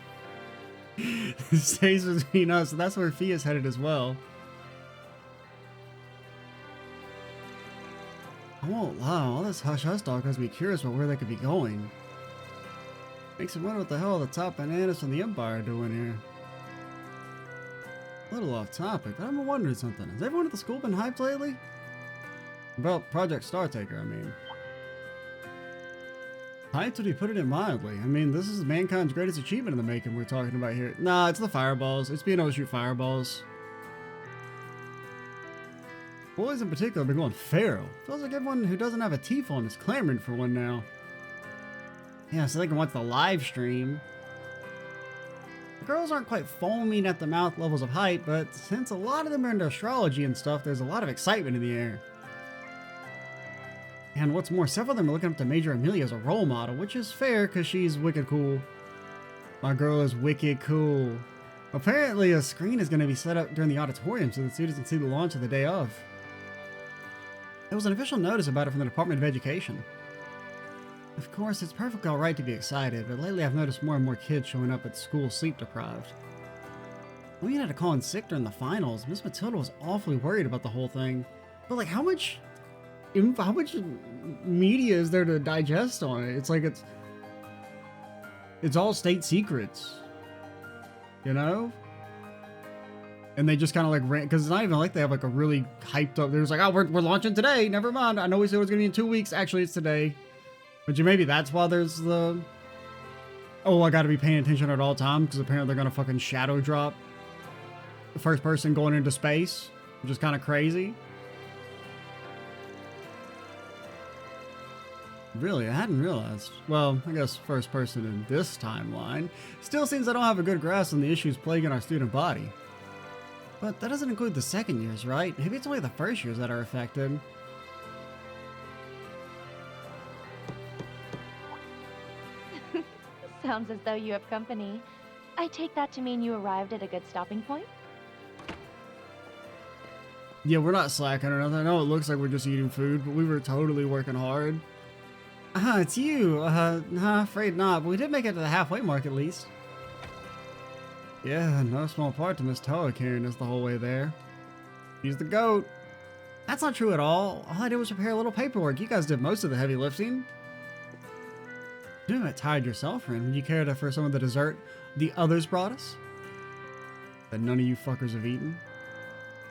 It stays between us, and that's where Fia's headed as well. I won't lie, all this hush-hush talk has me curious about where they could be going. Makes me wonder what the hell the top bananas from the Empire are doing here. A little off topic, but I'm wondering something. Has everyone at the school been hyped lately? About Project Startaker, I mean. Hyped would be putting it mildly. I mean, this is mankind's greatest achievement in the making we're talking about here. Nah, it's the fireballs. It's being able to shoot fireballs. Boys in particular have been going feral. Feels like everyone who doesn't have a T phone is clamoring for one now. Yeah, so they can watch the live stream. The girls aren't quite foaming at the mouth levels of hype, but since a lot of them are into astrology and stuff, there's a lot of excitement in the air. And what's more, several of them are looking up to Major Amelia as a role model, which is fair because she's wicked cool. My girl is wicked cool. Apparently a screen is going to be set up during the auditorium so that students can see the launch of the day of. There was an official notice about it from the Department of Education. Of course, it's perfectly alright to be excited, but lately I've noticed more and more kids showing up at school sleep deprived. We had to call in sick during the finals. Miss Matilda was awfully worried about the whole thing. But like, how much media is there to digest on it? It's like it's all state secrets, you know? And they just kind of like ran, because it's not even like they have like a really hyped up, there's like, oh, we're launching today, never mind, I know we said it was gonna be in 2 weeks, actually it's today. But maybe that's why there's the, oh, I gotta be paying attention at all times, because apparently they're gonna fucking shadow drop the first person going into space, which is kind of crazy. Really, I hadn't realized. Well, I guess first person in this timeline. Still seems I don't have a good grasp on the issues plaguing our student body. But that doesn't include the second years, right? Maybe it's only the first years that are affected. Sounds as though you have company. I take that to mean you arrived at a good stopping point? Yeah, we're not slacking or nothing. I know it looks like we're just eating food, but we were totally working hard. It's you. Afraid not, but we did make it to the halfway mark at least. Yeah, no small part to Miss Towa carrying us the whole way there. She's the GOAT. That's not true at all. All I did was prepare a little paperwork. You guys did most of the heavy lifting. You didn't get tired yourself, friend. Would you care to for some of the dessert the others brought us? That none of you fuckers have eaten?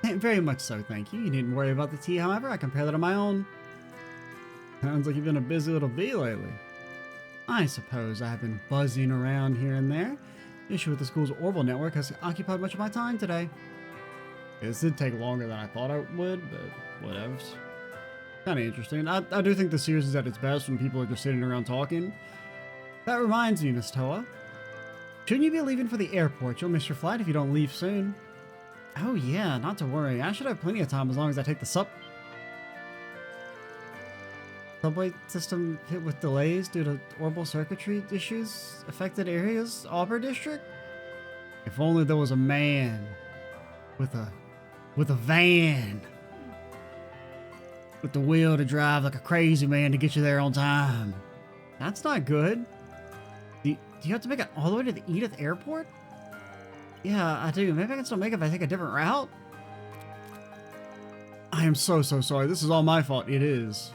Very much so, thank you. You needn't worry about the tea, however. I can prepare that on my own. Sounds like you've been a busy little bee lately. I suppose I have been buzzing around here and there. The issue with the school's Orville network has occupied much of my time today. This did take longer than I thought it would, but whatevs. Kind of interesting. I do think the series is at its best when people are just sitting around talking. That reminds me, Miss Towa. Shouldn't you be leaving for the airport? You'll miss your flight if you don't leave soon. Oh yeah, not to worry. I should have plenty of time as long as I take the subway system hit with delays due to orbital circuitry issues affected areas, Auburn District. If only there was a man with a van with the will to drive like a crazy man to get you there on time. That's not good. Do you have to make it all the way to the Edith Airport? Yeah, I do. Maybe I can still make it if I take a different route. I am so sorry. This is all my fault. It is.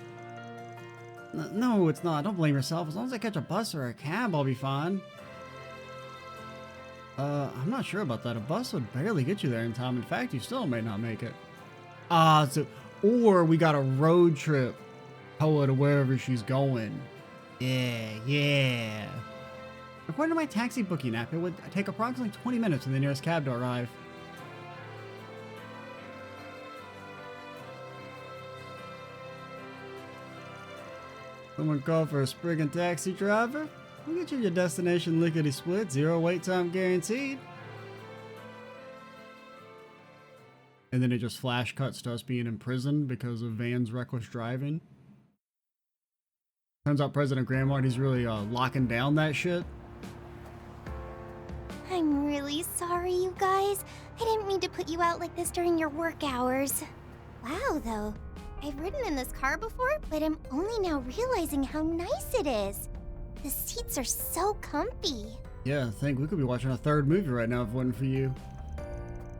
No, it's not. Don't blame yourself. As long as I catch a bus or a cab, I'll be fine. I'm not sure about that. A bus would barely get you there in time. In fact, you still may not make it. Or we got a road trip. Towa to wherever she's going. Yeah. According to my taxi booking app, it would take approximately 20 minutes for the nearest cab to arrive. Someone call for a Spriggan taxi driver? We'll get you your destination lickety-split, 0 wait time guaranteed. And then it just flash cuts to us being in prison because of Van's reckless driving. Turns out President Grandad, he's really locking down that shit. I'm really sorry, you guys. I didn't mean to put you out like this during your work hours. Wow, though. I've ridden in this car before, but I'm only now realizing how nice it is. The seats are so comfy. Yeah, I think we could be watching a third movie right now if it wasn't for you.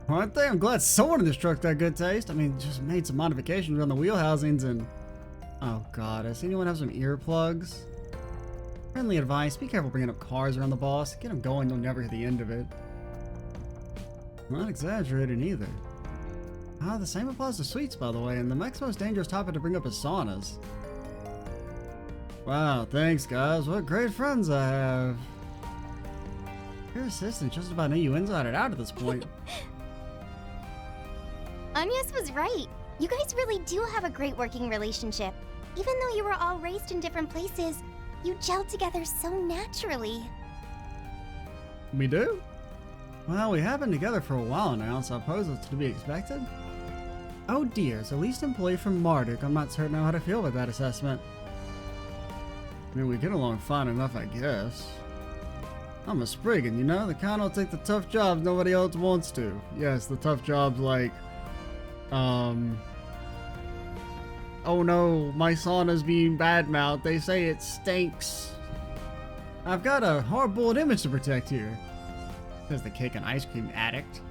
Aren't they? I'm glad someone in this truck got good taste. I mean, just made some modifications around the wheel housings and... Oh god, does anyone have some earplugs? Friendly advice, be careful bringing up cars around the boss. Get them going, you'll never hit the end of it. Not exaggerating either. Ah, the same applies to sweets, by the way, and the next most dangerous topic to bring up is saunas. Wow, thanks guys, what great friends I have. Your assistant just about knew you inside and out at this point. Agnes was right. You guys really do have a great working relationship. Even though you were all raised in different places, you gelled together so naturally. We do? Well, we have been together for a while now, so I suppose it's to be expected. Oh dear, as the least employee from Marduk, I'm not certain how to feel with that assessment. I mean, we get along fine enough, I guess. I'm a Spriggan, you know? The kind who'll take the tough jobs nobody else wants to. Yes, the tough jobs like... Oh no, my sauna's being badmouthed. They say it stinks. I've got a hard-boiled image to protect here, says the cake and ice cream addict.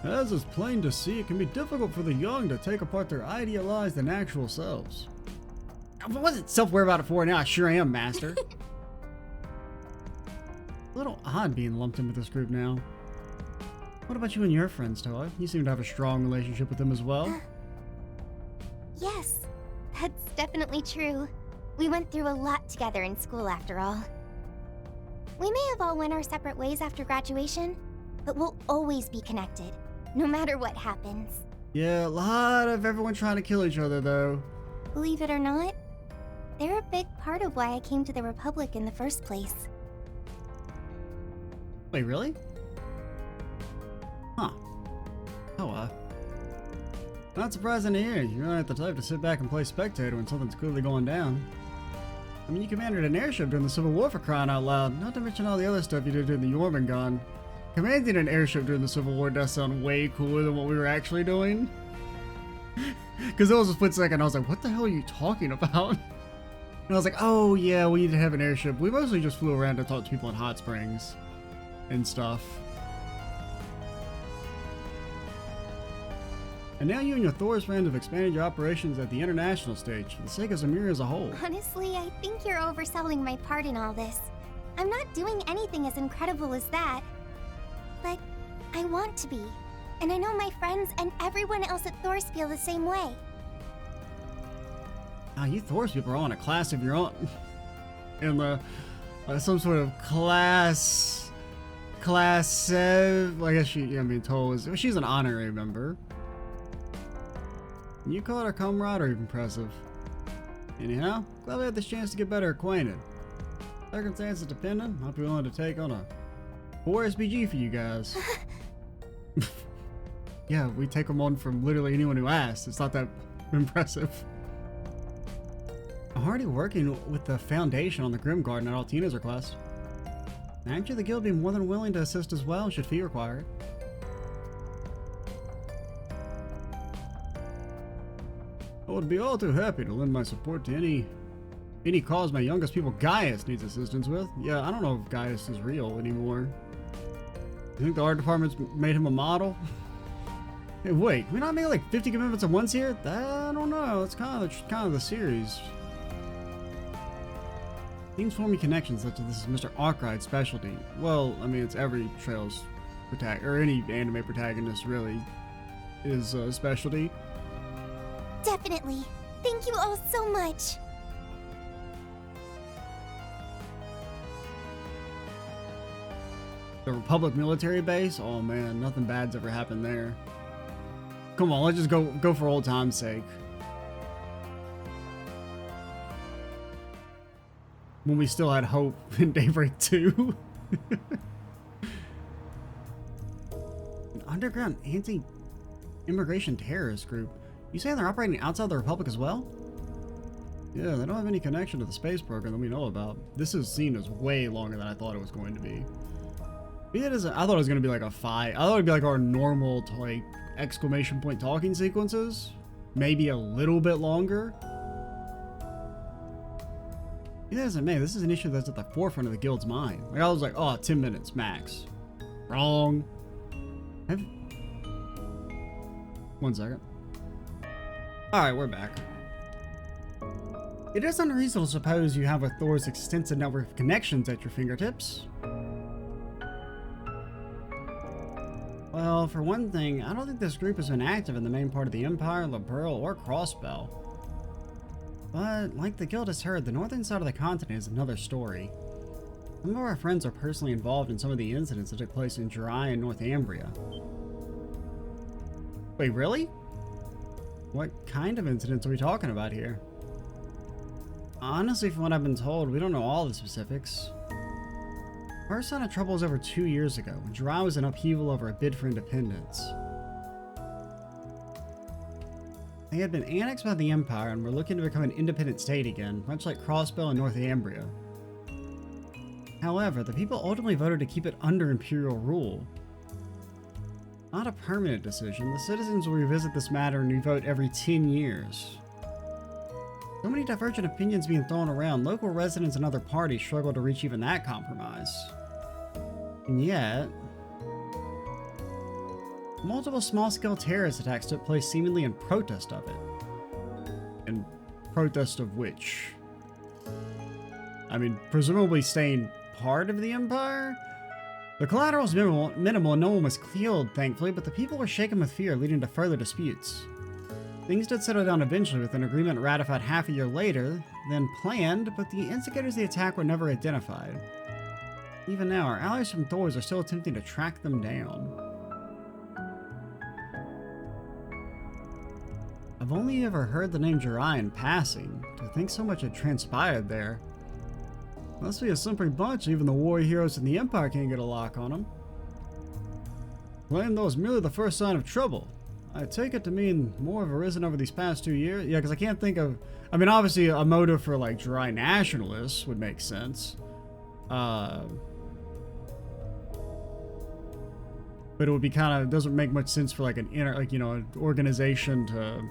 As is plain to see, it can be difficult for the young to take apart their idealized and actual selves. I wasn't self-aware about it before, now I sure am, master. A little odd being lumped in with this group now. What about you and your friends, Towa? You seem to have a strong relationship with them as well. Yes, that's definitely true. We went through a lot together in school after all. We may have all went our separate ways after graduation, but we'll always be connected, no matter what happens. Yeah, a lot of everyone trying to kill each other, though. Believe it or not, they're a big part of why I came to the Republic in the first place. Wait, really? Huh. Not surprising to hear. You're not the type to sit back and play spectator when something's clearly going down. I mean, you commanded an airship during the Civil War for crying out loud, not to mention all the other stuff you did during the Jormungand. Commanding an airship during the Civil War does sound way cooler than what we were actually doing. Because there was a split second I was like, what the hell are you talking about? And I was like, oh yeah, we need to have an airship. We mostly just flew around to talk to people in hot springs and stuff. And now you and your Thor's friend have expanded your operations at the international stage for the sake of Zemira as a whole. Honestly, I think you're overselling my part in all this. I'm not doing anything as incredible as that. But I want to be. And I know my friends and everyone else at Thor's feel the same way. Ah, you Thor's people are on a class of your own. In the some sort of class 7. I guess she's an honorary member. You call her camaraderie impressive. Anyhow, glad we had this chance to get better acquainted. Circumstances dependent, I'll be willing to take on a 4 SPG for you guys. Yeah, we take them on from literally anyone who asks. It's not that impressive. I'm already working with the Foundation on the Grimgarden at Altina's request. Actually, the guild would be more than willing to assist as well, should fee required. I would be all too happy to lend my support to any cause my youngest pupil Gaius needs assistance with. Yeah, I don't know if Gaius is real anymore. You think the art department's made him a model? Hey, wait, we not made like 50 commitments at once here? I don't know. It's kind of the series. Things forming connections such as this is Mr. Arkwright's specialty. Well, I mean, it's every Trails protagonist, or any anime protagonist really, is a specialty. Definitely. Thank you all so much. The Republic military base? Oh man, nothing bad's ever happened there. Come on, let's just go for old time's sake. When we still had hope in Daybreak 2. An underground anti-immigration terrorist group. You saying they're operating outside the Republic as well? Yeah, they don't have any connection to the space program that we know about. This is seen as way longer than I thought it was going to be. It isn't. I thought it was gonna be like a fight. I thought it'd be like our normal like exclamation point talking sequences, maybe a little bit longer. It doesn't matter. This is an issue that's at the forefront of the guild's mind. Like I was like, oh, 10 minutes max. Wrong. One second. All right, we're back. It is unreasonable to suppose you have with Thor's extensive network of connections at your fingertips. Well, for one thing, I don't think this group has been active in the main part of the Empire, La Pearl, or Crossbell. But, like the guild has heard, the northern side of the continent is another story. Some of our friends are personally involved in some of the incidents that took place in Jirai and Northumbria. Wait, really? What kind of incidents are we talking about here? Honestly, from what I've been told, we don't know all the specifics. First sign of trouble was over 2 years ago, when Jirai was in upheaval over a bid for independence. They had been annexed by the Empire and were looking to become an independent state again, much like Crossbell and Northumbria. However, the people ultimately voted to keep it under Imperial rule. Not a permanent decision, the citizens will revisit this matter and revote every 10 years. So many divergent opinions being thrown around, local residents and other parties struggle to reach even that compromise. And yet, multiple small-scale terrorist attacks took place seemingly in protest of it. In protest of which? I mean, presumably staying part of the Empire? The collateral was minimal and no one was killed, thankfully, but the people were shaken with fear, leading to further disputes. Things did settle down eventually, with an agreement ratified half a year later than planned, but the instigators of the attack were never identified. Even now, our allies from Thor's are still attempting to track them down. I've only ever heard the name Jirai in passing. To think so much had transpired there. Must be a slippery bunch, even the warrior heroes in the Empire can't get a lock on them. Claim that was merely the first sign of trouble. I take it to mean more have arisen over these past 2 years. Yeah, because I can't think of... I mean, obviously, a motive for, like, Jirai nationalists would make sense. But it would be kind of... doesn't make much sense for, like, an an organization to...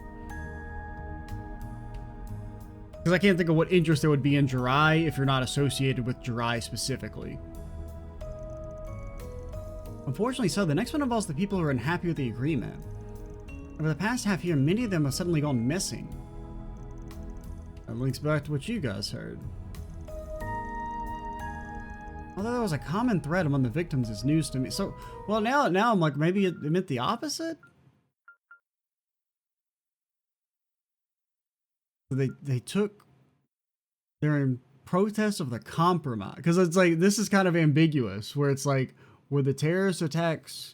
Because I can't think of what interest there would be in Jirai if you're not associated with Jirai specifically. Unfortunately so, the next one involves the people who are unhappy with the agreement. Over the past half year, many of them have suddenly gone missing. That links back to what you guys heard. Although there was a common thread among the victims is news to me. So, well, now I'm like, maybe it meant the opposite? They took... They're in protest of the compromise. Because it's like, this is kind of ambiguous, where it's like, were the terrorist attacks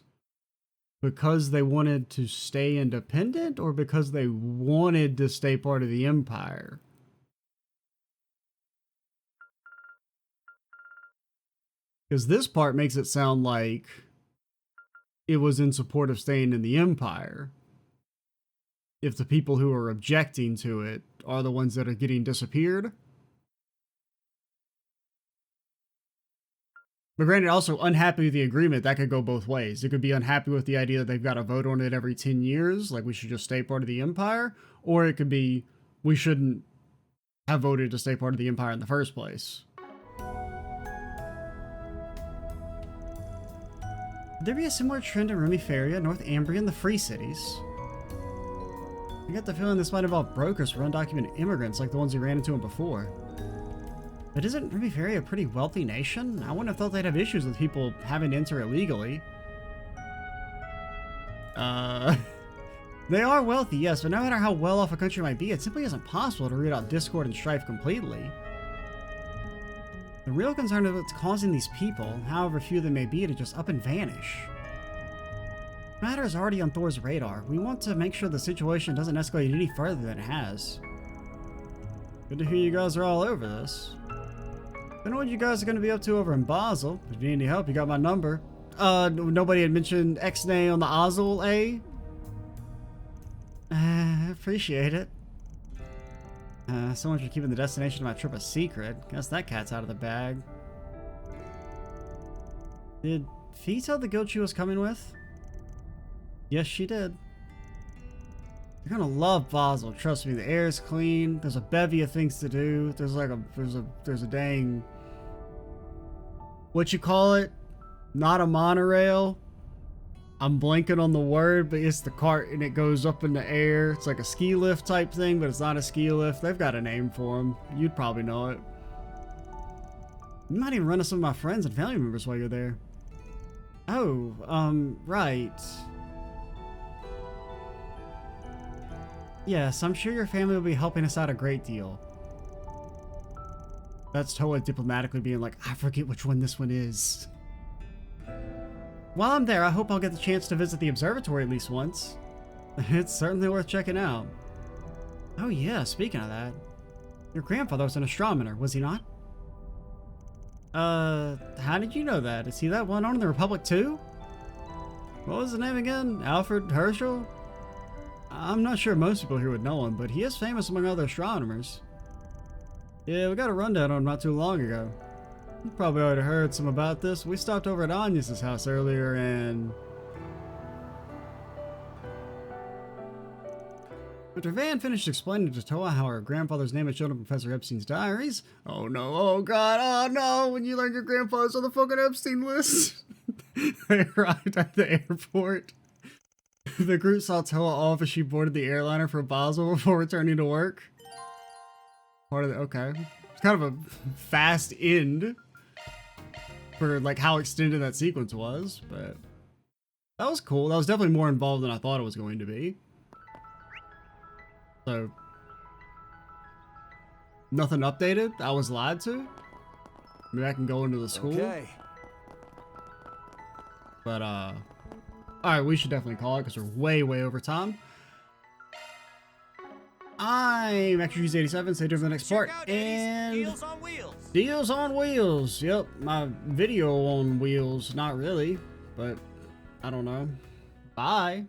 because they wanted to stay independent, or because they wanted to stay part of the Empire? Because this part makes it sound like it was in support of staying in the Empire. If the people who are objecting to it are the ones that are getting disappeared. But granted, also unhappy with the agreement, that could go both ways. It could be unhappy with the idea that they've got to vote on it every 10 years, like we should just stay part of the Empire. Or it could be, we shouldn't have voted to stay part of the Empire in the first place. Would there be a similar trend in Rumiferia, Northumbria, and the Free Cities? I get the feeling this might involve brokers for undocumented immigrants like the ones we ran into before. But isn't Rumiferia a pretty wealthy nation? I wouldn't have thought they'd have issues with people having to enter illegally. They are wealthy, yes, but no matter how well off a country might be, it simply isn't possible to root out discord and strife completely. The real concern is what's causing these people, however few they may be, to just up and vanish. The matter is already on Thor's radar. We want to make sure the situation doesn't escalate any further than it has. Good to hear you guys are all over this. I don't know what you guys are going to be up to over in Basel. If you need any help, you got my number. Nobody had mentioned X-Nay on the Ozil, eh? Appreciate it. So much for keeping the destination of my trip a secret. Guess that cat's out of the bag. Did Did he tell the guild she was coming with? Yes, she did. You're gonna love Basel. Trust me, the air is clean. There's a bevy of things to do. There's like there's a dang, what you call it? Not a monorail. I'm blanking on the word, but it's the cart and it goes up in the air. It's like a ski lift type thing, but it's not a ski lift. They've got a name for them. You'd probably know it. You might even run into some of my friends and family members while you're there. Oh, right. Yes, I'm sure your family will be helping us out a great deal. That's Towa diplomatically being like, I forget which one this one is. While I'm there, I hope I'll get the chance to visit the observatory at least once. It's certainly worth checking out. Oh yeah, speaking of that, your grandfather was an astronomer, was he not? How did you know that? Is he that one on in the Republic too? What was the name again? Alfred Herschel? I'm not sure most people here would know him, but he is famous among other astronomers. Yeah, we got a rundown on him not too long ago. You probably already heard some about this. We stopped over at Anya's house earlier and... After Van finished explaining to Towa how her grandfather's name had shown up in Professor Epstein's diaries. Oh no, oh god, oh no, when you learn your grandfather's on the fucking Epstein list. They arrived at the airport. The group saw Towa off as she boarded the airliner for Basel before returning to work. Part of the, okay. It's kind of a fast end for like how extended that sequence was, but that was cool. That was definitely more involved than I thought it was going to be. So, nothing updated? I was lied to? Maybe I can go into the school? Okay. But, alright, we should definitely call it because we're way over time. I'm Extra87, stay tuned for the next part. And Deals on Wheels. Deals on Wheels. Yep, my video on wheels. Not really, but I don't know. Bye.